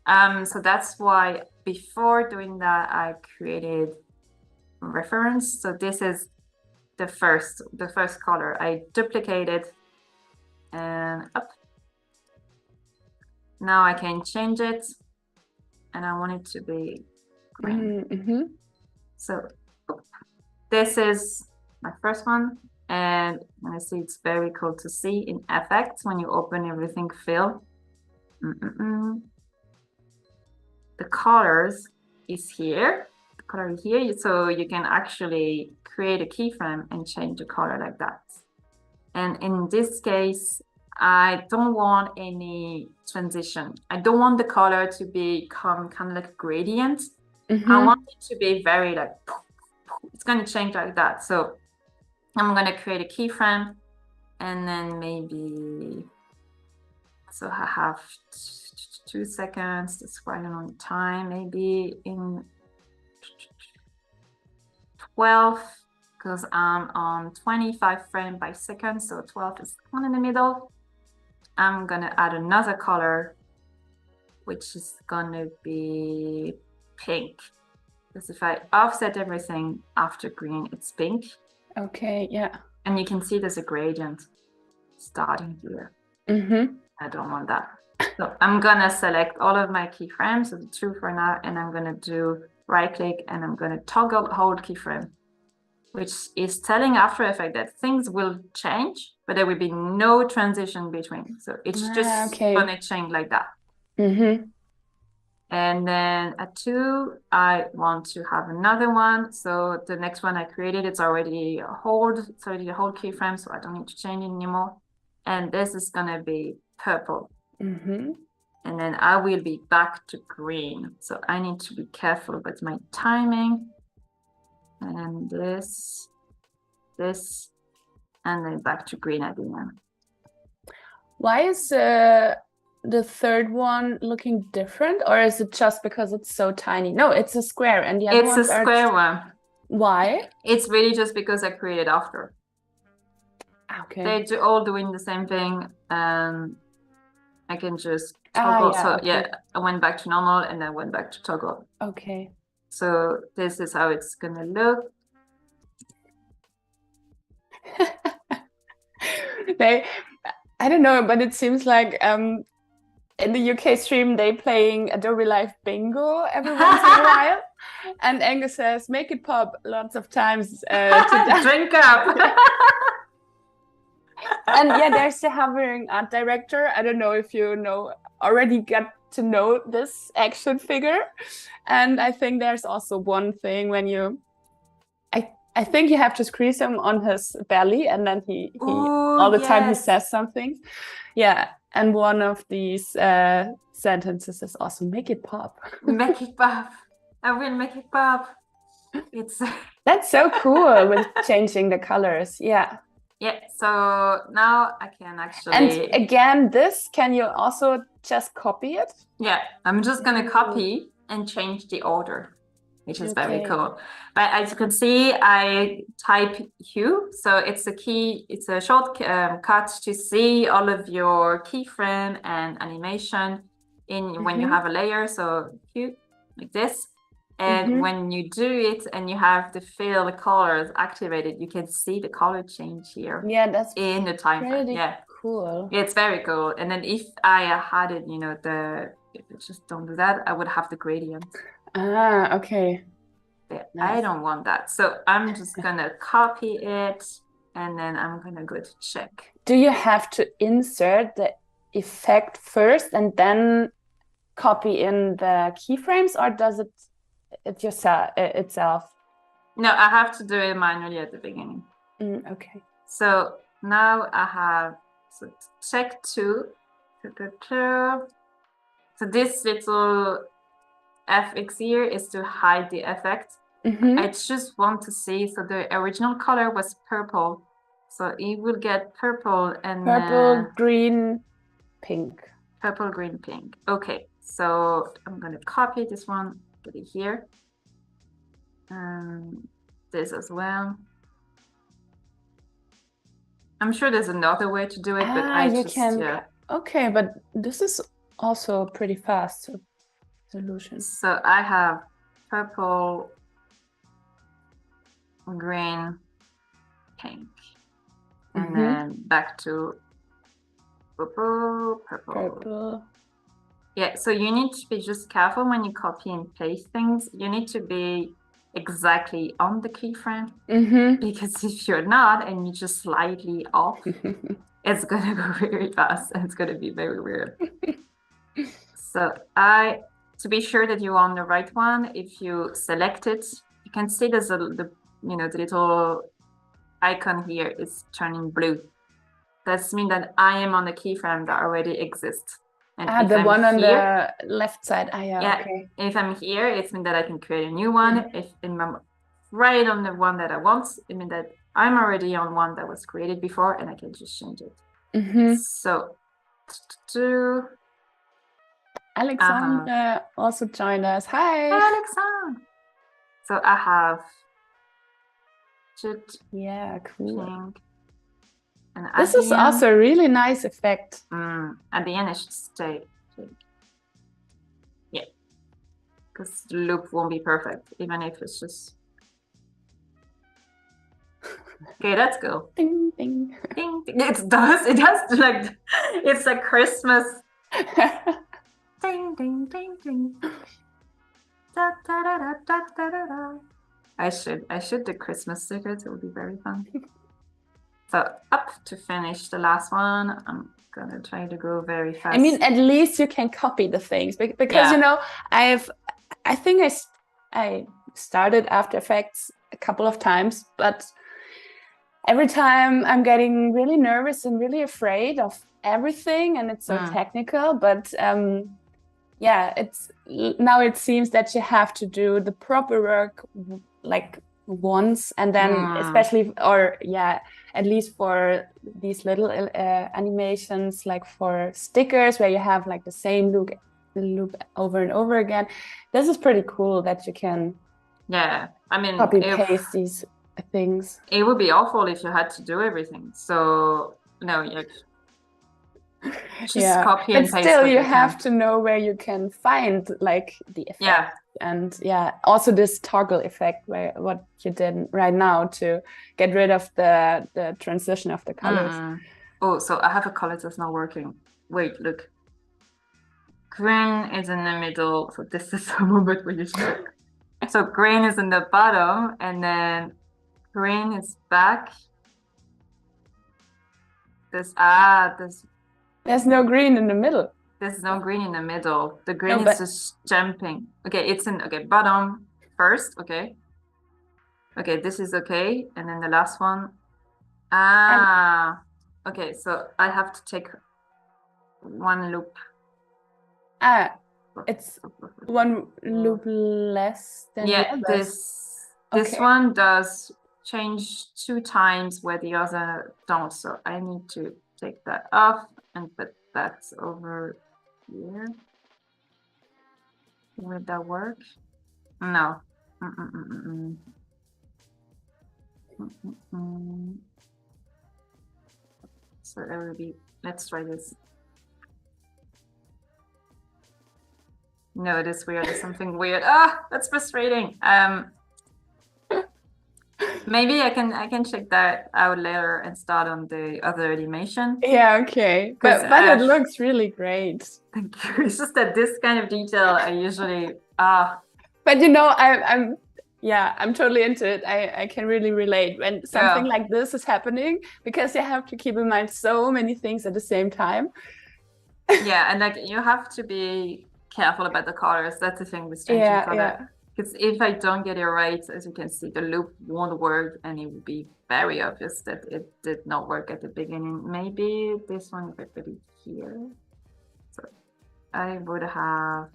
So that's why before doing that, I created reference. So this is the first color. I duplicated and up. Now I can change it, and I want it to be green. So this is my first one, and I see it's very cool to see in effects when you open everything fill. The colors is here. The color is here, so you can actually create a keyframe and change the color like that. And in this case, I don't want any transition. I don't want the color to become kind of like a gradient. I want it to be very like, it's going to change like that. So I'm going to create a keyframe, and then maybe, so I have 2 seconds. That's quite a long time. Maybe in 12, because I'm on 25 frames by second. So 12 is one in the middle. I'm going to add another color, which is going to be pink. Because if I offset everything after green, it's pink. Okay, yeah. And you can see there's a gradient starting here. I don't want that. So I'm gonna select all of my keyframes, so the 2 for now, and I'm gonna do right click, and I'm gonna toggle hold keyframe, which is telling After Effects that things will change, but there will be no transition between. So it's just gonna change like that. And then at 2, I want to have another one. So the next one I created, it's already a hold keyframe, so I don't need to change it anymore. And this is gonna be purple. And then I will be back to green. So I need to be careful with my timing. And this, and then back to green at the end. Why is the third one looking different, or is it just because it's so tiny? No, it's a square, and the other ones it's a square one. Why? It's really just because I created after. Okay. They're all doing the same thing, and I can just toggle. I went back to normal, and then went back to toggle. Okay. So this is how it's gonna look. I don't know, but it seems like in the UK stream, they playing Adobe Live Bingo every once in a while. And Angus says, make it pop lots of times. To drink up. And yeah, there's the hovering art director. I don't know if you know, already got to know this action figure. And I think there's also one thing when you, I think you have to squeeze him on his belly, and then he Ooh, all the time he yes. says something. Yeah, and one of these sentences is also "make it pop." Make it pop. I will make it pop. It's That's so cool with changing the colors. Yeah. yeah. So now I can actually. And again, this can you also just copy it? Yeah, I'm just gonna copy and change the order, which is very cool. But as you can see, I type hue, so it's a short cut to see all of your keyframe and animation in when you have a layer. So hue like this, and when you do it and you have the fill colors activated, you can see the color change here. Yeah, that's in the time frame. Yeah, cool. Yeah, it's very cool. And then if I had it, if I just don't do that, I would have the gradient. Ah, okay. But I don't want that. So I'm just gonna copy it and then I'm gonna go to check. Do you have to insert the effect first and then copy in the keyframes, or does it itself? No, I have to do it manually at the beginning. Okay. So now I have check 2. So this little FX here is to hide the effect. I just want to see, so the original color was purple. So it will get purple and purple, green, pink. Purple, green, pink. Okay, so I'm gonna copy this one, put it here. This as well. I'm sure there's another way to do it, but I just can. Yeah. Okay, but this is also a pretty fast solution. So I have purple, green, pink, and then back to purple. Yeah, so you need to be just careful when you copy and paste things. You need to be exactly on the keyframe, because if you're not and you're just slightly off, it's gonna go very fast and it's gonna be very weird. So to be sure that you're on the right one, if you select it, you can see there's the little icon here is turning blue. That means that I am on the keyframe that already exists. And the one on the left side. Yeah, okay. If I'm here, it means that I can create a new one. If I'm right on the one that I want, it means that I'm already on one that was created before and I can just change it. So Alexandra also joined us. Hi. Hi, Alexandra. So I have cool. Pink. And this is also a really nice effect. At the end, I should stay. Yeah, because the loop won't be perfect, even if it's just. Okay, that's cool. Ding ding. Ding ding. It does like it's like Christmas. Ding ding ding ding. Da da da da da da da. I should do Christmas stickers. It would be very fun. So up to finish the last one, I'm gonna try to go very fast. I mean, at least you can copy the things because I think I started After Effects a couple of times, but every time I'm getting really nervous and really afraid of everything, and it's so technical. But now it seems that you have to do the proper work like once, and then especially at least for these little animations, like for stickers where you have like the same look over and over again. This is pretty cool that you can copy paste these things. It would be awful if you had to do everything. So no, just copy and paste. But still, you have to know where you can find like the effect. And also this toggle effect, what you did right now to get rid of the transition of the colors. Oh, so I have a color that's not working. Wait, look. Green is in the middle. So this is the moment where you check. So green is in the bottom, and then green is back. There's no green in the middle. There's no green in the middle. The green No, is but just jumping. Okay, it's in, okay, bottom first, okay. Okay, this is okay. And then the last one. Ah, okay, so I have to take one loop. It's one loop less than the Yeah, others. this Okay. one does change 2 times where the other don't. So I need to take that off and put that over here. Would that work? No. So that will be, let's try this. No, it is weird. There's something weird. Ah, that's frustrating. Maybe I can check that out later and start on the other animation. Yeah, okay. But it looks really great. Thank you. It's just that this kind of detail I usually But you know, I'm totally into it. I can really relate when something like this is happening, because you have to keep in mind so many things at the same time. Yeah, and like you have to be careful about the colors. That's the thing with changing color. Because if I don't get it right, as you can see, the loop won't work, and it would be very obvious that it did not work at the beginning. Maybe this one, if I put it here. So I would have.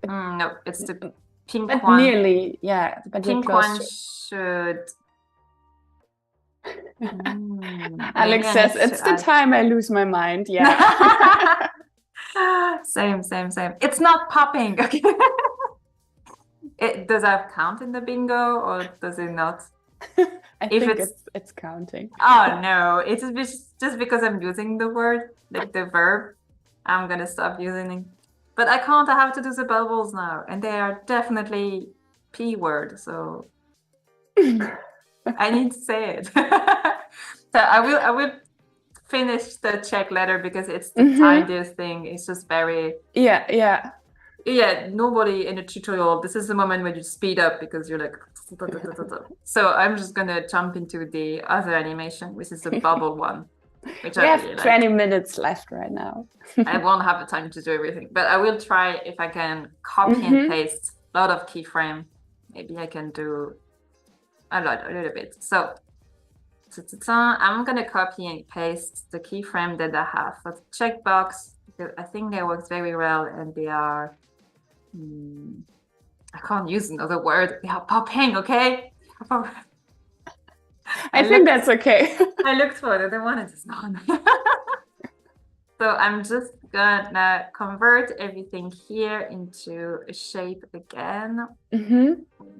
No, it's the pink but one. Nearly, yeah. But pink one should. Alex says it's the time I lose my mind. Yeah. Same. It's not popping. Okay. Does that count in the bingo or does it not? I think it's counting. Oh no, it's just because I'm using the word, like the verb. I'm gonna stop using it. But I can't. I have to do the bubbles now, and they are definitely P word. So I need to say it. So I will finish the check later because it's the tiniest thing. It's just very yeah. Nobody in a tutorial. This is the moment when you speed up because you're like. So I'm just gonna jump into the other animation, which is the bubble one. Which we have 20 minutes left right now. I won't have the time to do everything, but I will try if I can copy and paste a lot of keyframe. Maybe I can do a little bit. So I'm gonna copy and paste the keyframe that I have for the checkbox because I think they work very well, and they are. I can't use another word. They are popping, okay? I think that's okay. I looked for it. The one it is not. So I'm just gonna convert everything here into a shape again.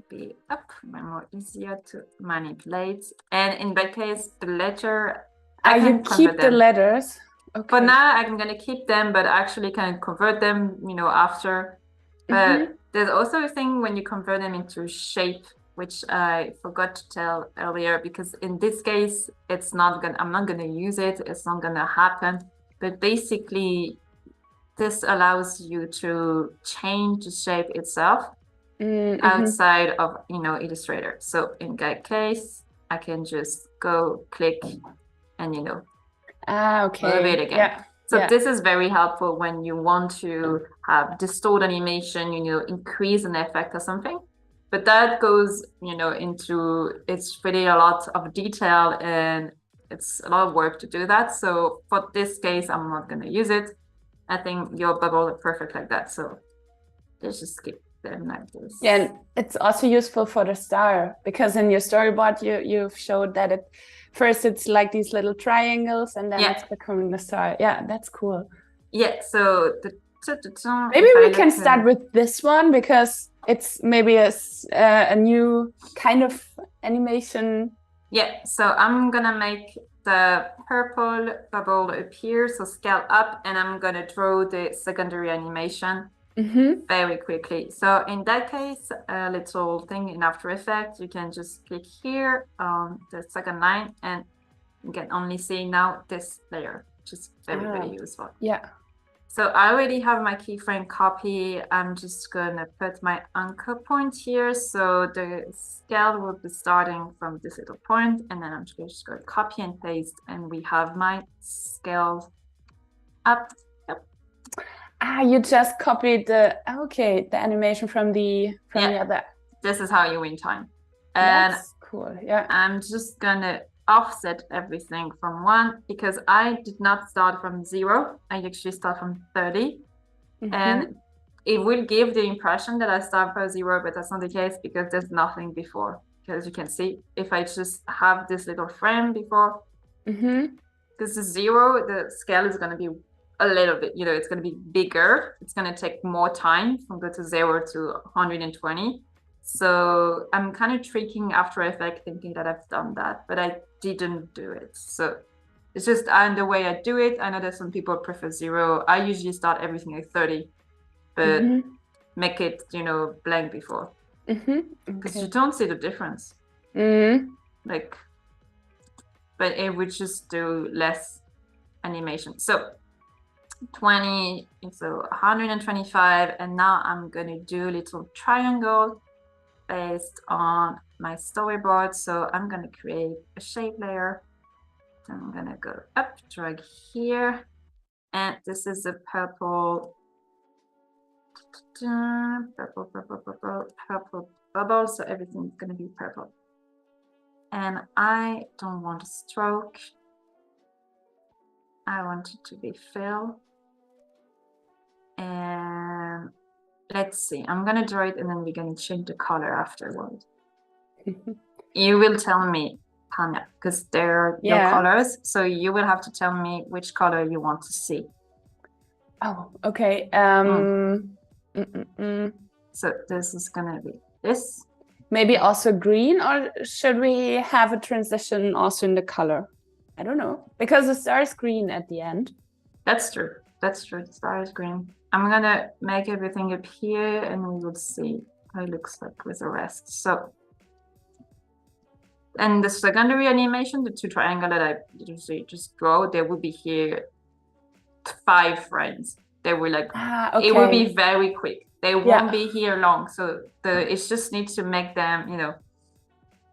Be up, more easier to manipulate. And in that case, the letter I can keep the letters. Okay. For now, I'm gonna keep them, but actually can convert them, after. But there's also a thing when you convert them into shape, which I forgot to tell earlier, because in this case, I'm not gonna use it. It's not gonna happen. But basically, this allows you to change the shape itself outside of, Illustrator. So in that case, I can just go click and, move it again. Yeah. So this is very helpful when you want to have distort animation, increase an effect or something. But that goes, it's really a lot of detail and it's a lot of work to do that. So for this case, I'm not going to use it. I think your bubble is perfect like that. So let's just skip them like this. Yeah, and it's also useful for the star because in your storyboard, you've showed that first it's like these little triangles and then it's becoming the star. Yeah, that's cool. Yeah, so maybe we can start with this one because it's maybe a new kind of animation. Yeah, so I'm gonna make the purple bubble appear, so scale up, and I'm gonna draw the secondary animation very quickly. So in that case, a little thing in After Effects, you can just click here on the second line, and you can only see now this layer, which is very, very useful. Yeah. So I already have my keyframe copy. I'm just gonna put my anchor point here. So the scale will be starting from this little point, and then I'm just gonna copy and paste, and we have my scale up. Yep. Ah, you just copied the animation from the other. This is how you win time. And that's cool. Yeah. I'm just gonna offset everything from 1 because I did not start from 0. I actually start from 30. And it will give the impression that I start from 0, but that's not the case because there's nothing before. Because you can see, if I just have this little frame before, because the 0, the scale is going to be a little bit, it's going to be bigger. It's going to take more time from go to 0 to 120. So I'm kind of tricking After Effects, thinking that I've done that, but I didn't do it. So it's just the way I do it. I know that some people prefer 0. I usually start everything at 30, but make it, blank before. Because you don't see the difference. Like, but it would just do less animation. So 20, so 125, and now I'm gonna do a little triangle based on my storyboard. So I'm gonna create a shape layer. So I'm gonna go up, drag here, and this is a purple bubble, so everything's gonna be purple. And I don't want a stroke. I want it to be fill. And let's see, I'm gonna draw it and then we're gonna change the color afterward. You will tell me, Tanja, because they're your colors, so you will have to tell me which color you want to see. Oh, okay. So this is gonna be this. Maybe also green, or should we have a transition also in the color? I don't know, because the star is green at the end. That's true. That's true. The star is green. I'm gonna make everything up here, and we will see how it looks like with the rest. So, and the secondary animation, the 2 triangles that I usually just draw, they will be here 5 frames. They will like it will be very quick. They won't be here long. So it just needs to make them,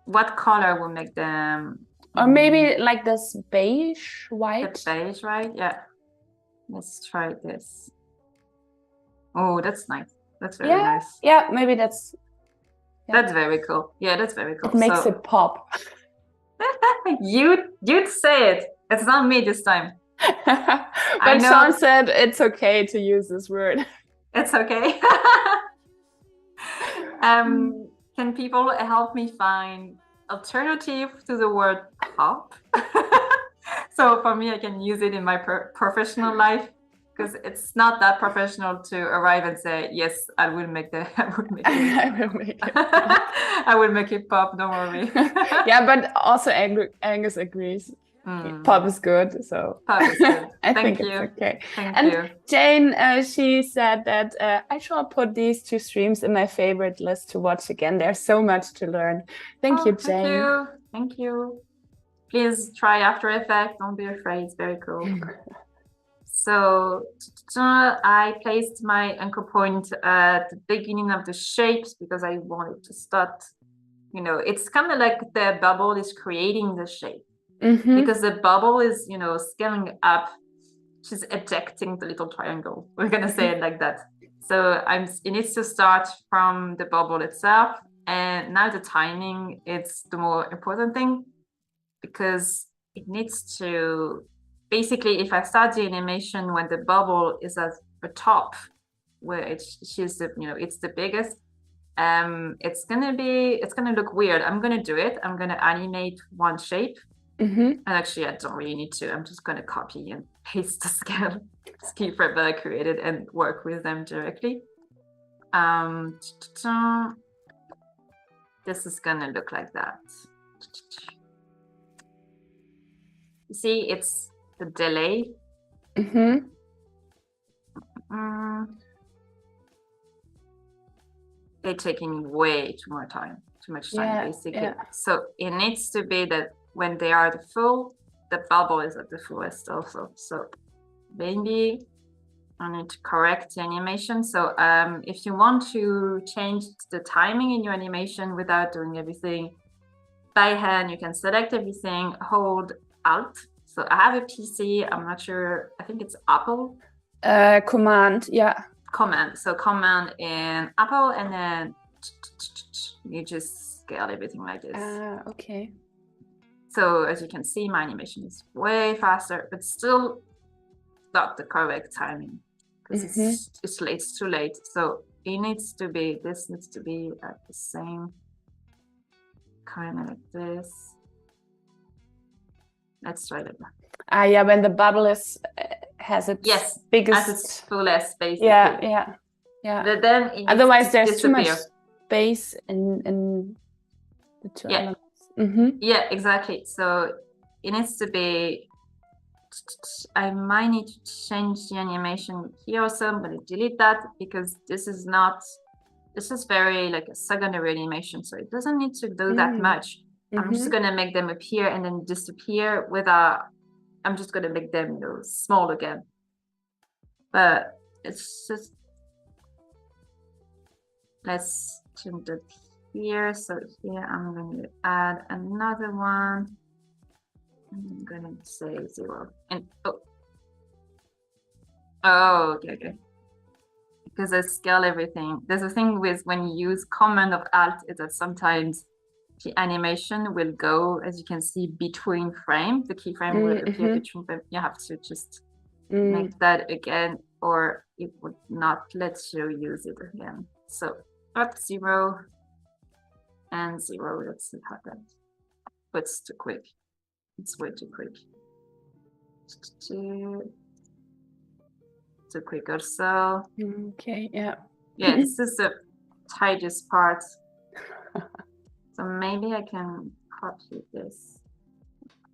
what color will make them? Or maybe like this beige, white. The beige, right? Yeah. Let's try this. Oh, that's nice. That's very nice. Yeah, maybe that's. That's very cool. Yeah, that's very cool. It makes it pop. You'd say it. It's not me this time. But Sean said it's okay to use this word. It's okay. Can people help me find alternative to the word pop? So for me, I can use it in my professional life, because it's not that professional to arrive and say, yes, I will make it. I will make it pop, don't worry. Yeah, but also Angus agrees. Pop is good, so pop is good. I think you. It's okay. Thank and you. Jane, she said that I shall put these 2 streams in my favorite list to watch again. There's so much to learn. Thank you, Jane. Thank you. Thank you. Please try After Effects. Don't be afraid. It's very cool. So I placed my anchor point at the beginning of the shapes because I wanted to start, it's kind of like the bubble is creating the shape. Because the bubble is, scaling up, she's ejecting the little triangle. We're going to say it like that. So it needs to start from the bubble itself. And now the timing, it's the more important thing, because it needs to, basically, if I start the animation when the bubble is at the top, where it's the biggest, it's gonna look weird. I'm gonna do it. I'm gonna animate one shape. And actually, I don't really need to. I'm just gonna copy and paste the scale keyframe that I created and work with them directly. This is gonna look like that. You see, it's the delay. They're taking way too much time, basically. So it needs to be that when they are the full, the bubble is at the fullest also. So maybe I need to correct the animation. So if you want to change the timing in your animation without doing everything by hand, you can select everything, hold Alt. So I have a PC, I'm not sure, I think it's Apple. Command, yeah. Command. So Command in Apple, and then you just scale everything like this. Okay. So as you can see, my animation is way faster, but still not the correct timing. It's too late. So it needs to be, this needs to be at the same kind of like this. Let's try that. Yeah, when the bubble is has its biggest, at its fullest, basically. Yeah. But then otherwise there's too much space in the two elements. Yeah, exactly. So it needs to be, I might need to change the animation here also. I'm going to delete that because this is very like a secondary animation, so it doesn't need to do that much. I'm just going to make them appear and then disappear I'm just going to make them, small again. But it's just, let's change it here. So here I'm going to add another one. I'm going to say 0. And okay. Because I scale everything. There's a thing with when you use Command or Alt is that sometimes the animation will go, as you can see, between frame. The keyframe will appear between frame. You have to just make that again, or it would not let you use it again. So up 0 and 0. Let's see how that. But it's too quick. It's way too quick. Too quick also. Okay, yeah. Yeah, this is the tightest part. So maybe I can copy this.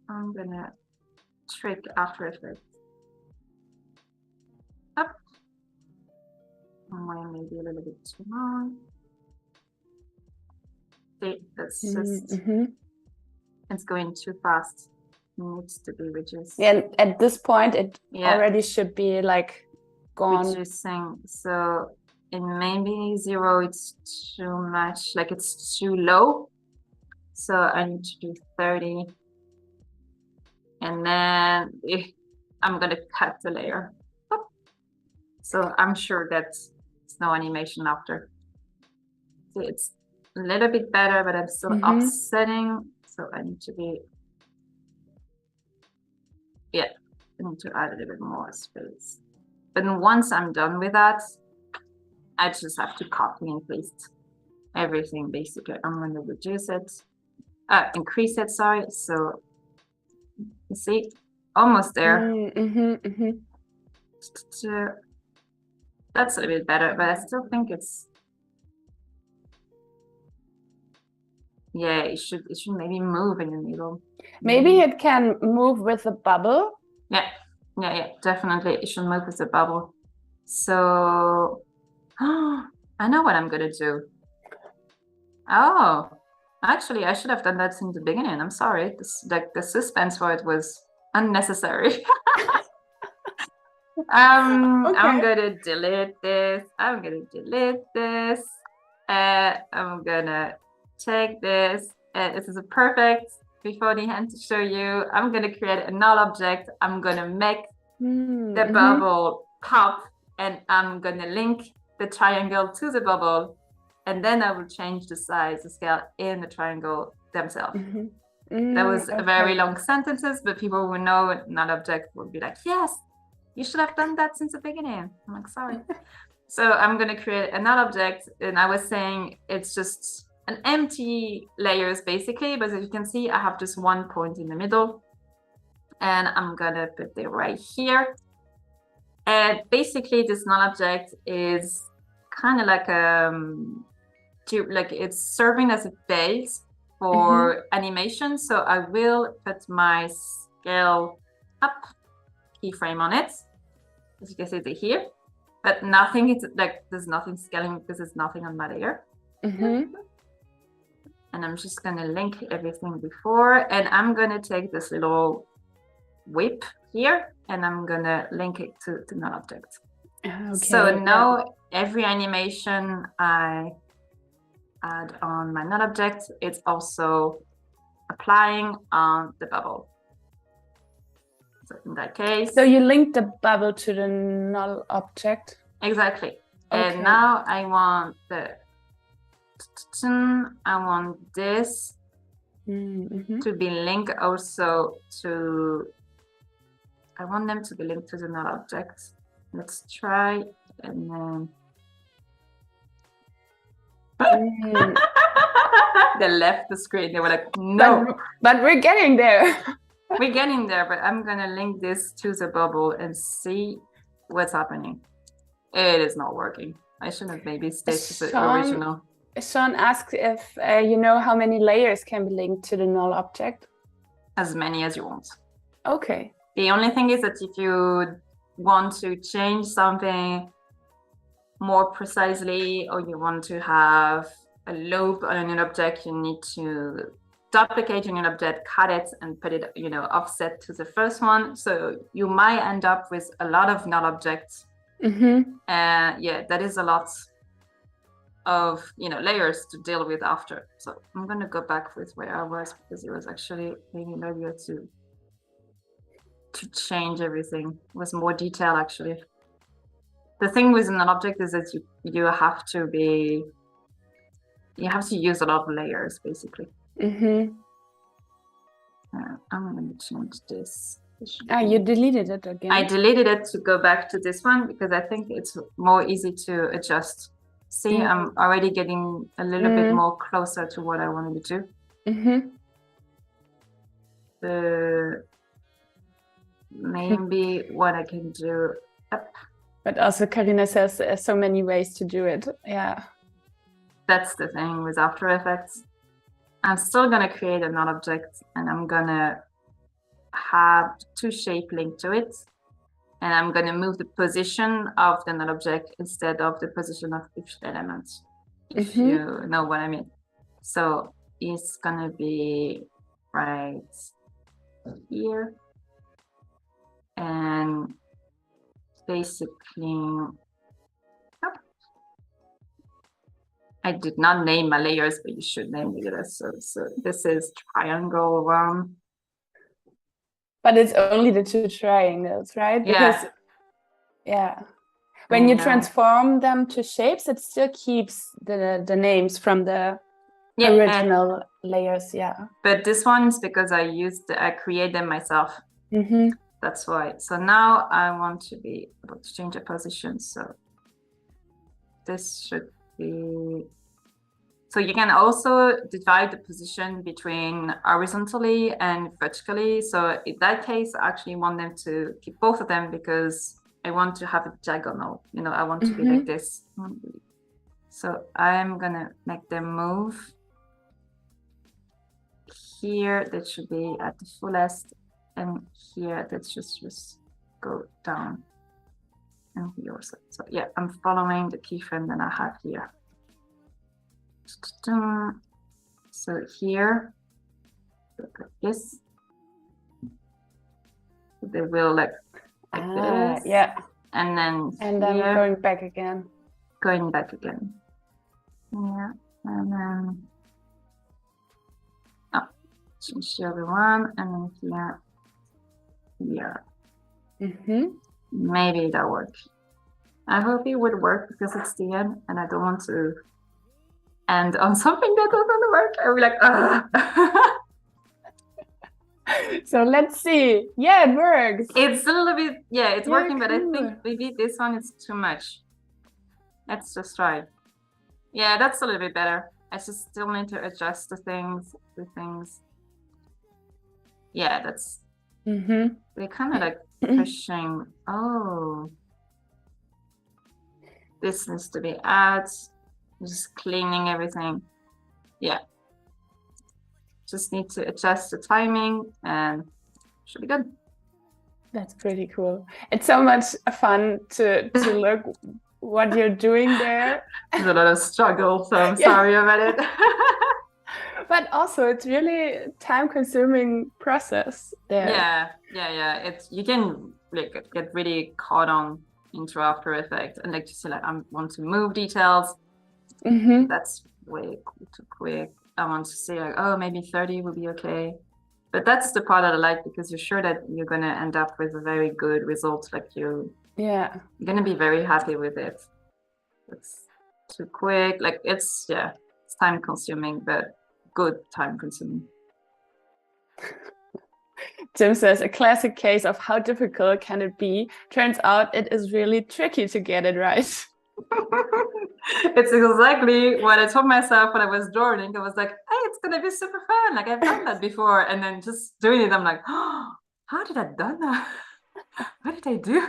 I'm gonna trick After Effects. Up. Maybe a little bit too long. See, that's just, it's going too fast. It needs to be reduced. Yeah, and at this point, it already should be like gone. Reducing. So in maybe 0, it's too much, like it's too low. So I need to do 30. And then I'm going to cut the layer. So I'm sure that it's no animation after. So it's a little bit better, but I'm still offsetting. So I need to be, I need to add a little bit more space. But once I'm done with that, I just have to copy and paste everything basically. I'm going to reduce it, increase it, sorry. So you see, almost there. That's a little bit better, but I still think it's, it should maybe move in the middle. Maybe it can move with the bubble. Yeah, definitely. It should move with the bubble. So, I know what I'm gonna do. Oh, actually, I should have done that since the beginning. I'm sorry. The suspense for it was unnecessary. I'm gonna delete this. I'm gonna take this. This is a perfect. Before the hand to show you, I'm gonna create a null object. I'm gonna make the bubble pop, and I'm gonna link the triangle to the bubble, and then I will change the size, the scale in the triangle themselves. That was a very long sentences, but people who know null object will be like, yes, you should have done that since the beginning. I'm like, sorry. So I'm gonna create a null object, and I was saying it's just an empty layers basically, but as you can see, I have just one point in the middle, and I'm gonna put it right here. And basically this null object is kind of like it's serving as a base for animation. So I will put my scale up keyframe on it, as you can see it here, but nothing, it's like there's nothing scaling because there's nothing on my layer. And I'm just going to link everything before, and I'm going to take this little whip here, and I'm going to link it to the null object. Okay, So now every animation I add on my null object, it's also applying on the bubble. So in that case. So you link the bubble to the null object. Exactly. Okay. And now I want this to be linked also to, I want them to be linked to the null object. Let's try, and then they left the screen. They were like, no. But we're getting there. We're getting there, but I'm gonna link this to the bubble and see what's happening. It is not working. I should have maybe stayed to the original. Sean asked if you know how many layers can be linked to the null object. As many as you want. Okay. The only thing is that if you want to change something more precisely, or you want to have a loop on an object, you need to duplicate an object, cut it, and put it, offset to the first one. So you might end up with a lot of null objects. Yeah, that is a lot of layers to deal with after. So I'm gonna go back with where I was, because it was actually maybe easier to change everything with more detail. Actually, the thing with an object is that you have to use a lot of layers, basically. I'm gonna change this. You deleted it again. I deleted it to go back to this one because I think it's more easy to adjust. See, I'm already getting a little bit more closer to what I wanted to do. Maybe what I can do. But also Karina says there's so many ways to do it. Yeah. That's the thing with After Effects. I'm still gonna create a null object, and I'm gonna have two shape linked to it. And I'm going to move the position of the null object instead of the position of each element, if you know what I mean. So it's going to be right here. And basically, I did not name my layers, but you should name the layers. So this is triangle 1. But it's only the 2 triangles, right? Yeah. Because, when you transform them to shapes, it still keeps the names from the original layers. Yeah. But this one is because I create them myself. That's why. So now I want to be able to change the position. So this should be. So you can also divide the position between horizontally and vertically. So in that case, I actually want them to keep both of them because I want to have a diagonal. I want to be like this. So I'm gonna make them move. Here, that should be at the fullest, and here that should just go down. And here also. So yeah, I'm following the keyframe that I have here. So here, like this, they will like this, and then going back again. Yeah, and then change the other one, and then here. Maybe that works. I hope it would work because it's the end, and I don't want to end on something that doesn't work. I'll be like, So let's see. Yeah, it works. It's a little bit, it's working, but I think maybe this one is too much. Let's just try. Yeah, that's a little bit better. I just still need to adjust the things. Yeah, that's. They're kind of like pushing. Oh, this needs to be added. Just cleaning everything. Yeah. Just need to adjust the timing and should be good. That's pretty cool. It's so much fun to look what you're doing there. There's a lot of struggle, so I'm sorry about it. But also it's really time-consuming process there. Yeah. It's you can like get really caught on into After Effects and like to say like I want to move details. That's way too quick. I want to say like, oh, maybe 30 would be okay. But that's the part that I like because you're sure that you're gonna end up with a very good result. Like you're gonna be very happy with it. It's too quick. Like it's time consuming, but good time consuming. Tim says a classic case of how difficult can it be. Turns out it is really tricky to get it right. It's exactly what I told myself when I was drawing. I was like, hey, it's gonna be super fun. Like I've done that before. And then just doing it, I'm like, oh, how did I done that? What did I do?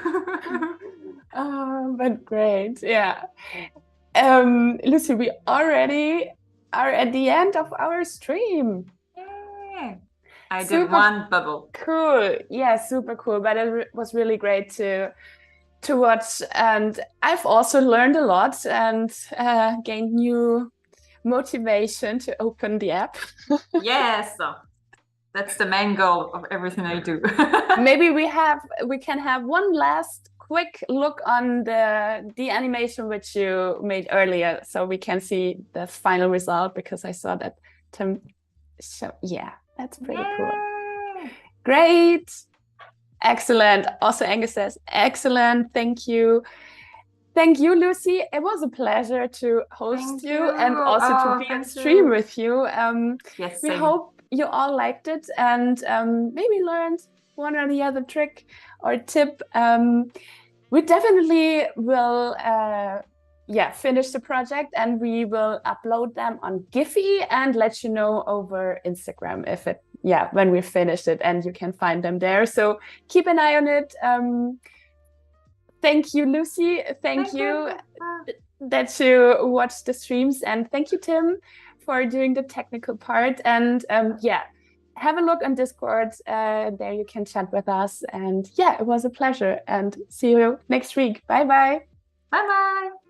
But great. Yeah. Lucie, we already are at the end of our stream. Yeah. I did one bubble. Cool. Yeah, super cool. But it was really great to watch, and I've also learned a lot and gained new motivation to open the app. Yes, that's the main goal of everything I do. Maybe we can have one last quick look on the animation which you made earlier, so we can see the final result, because I saw that Tim. So yeah, that's pretty cool. Great. Excellent. Also, Angus says, excellent. Thank you. Thank you, Lucie. It was a pleasure to host you and also to be on stream with you. Yes, we hope you all liked it and maybe learned one or the other trick or tip. We definitely will finish the project, and we will upload them on Giphy and let you know over Instagram if it when we finished it, and you can find them there. So keep an eye on it. Thank you, Lucie. Thank you that you watched the streams, and thank you, Tim, for doing the technical part. And have a look on Discord. There you can chat with us. And it was a pleasure. And see you next week. Bye-bye. Bye-bye.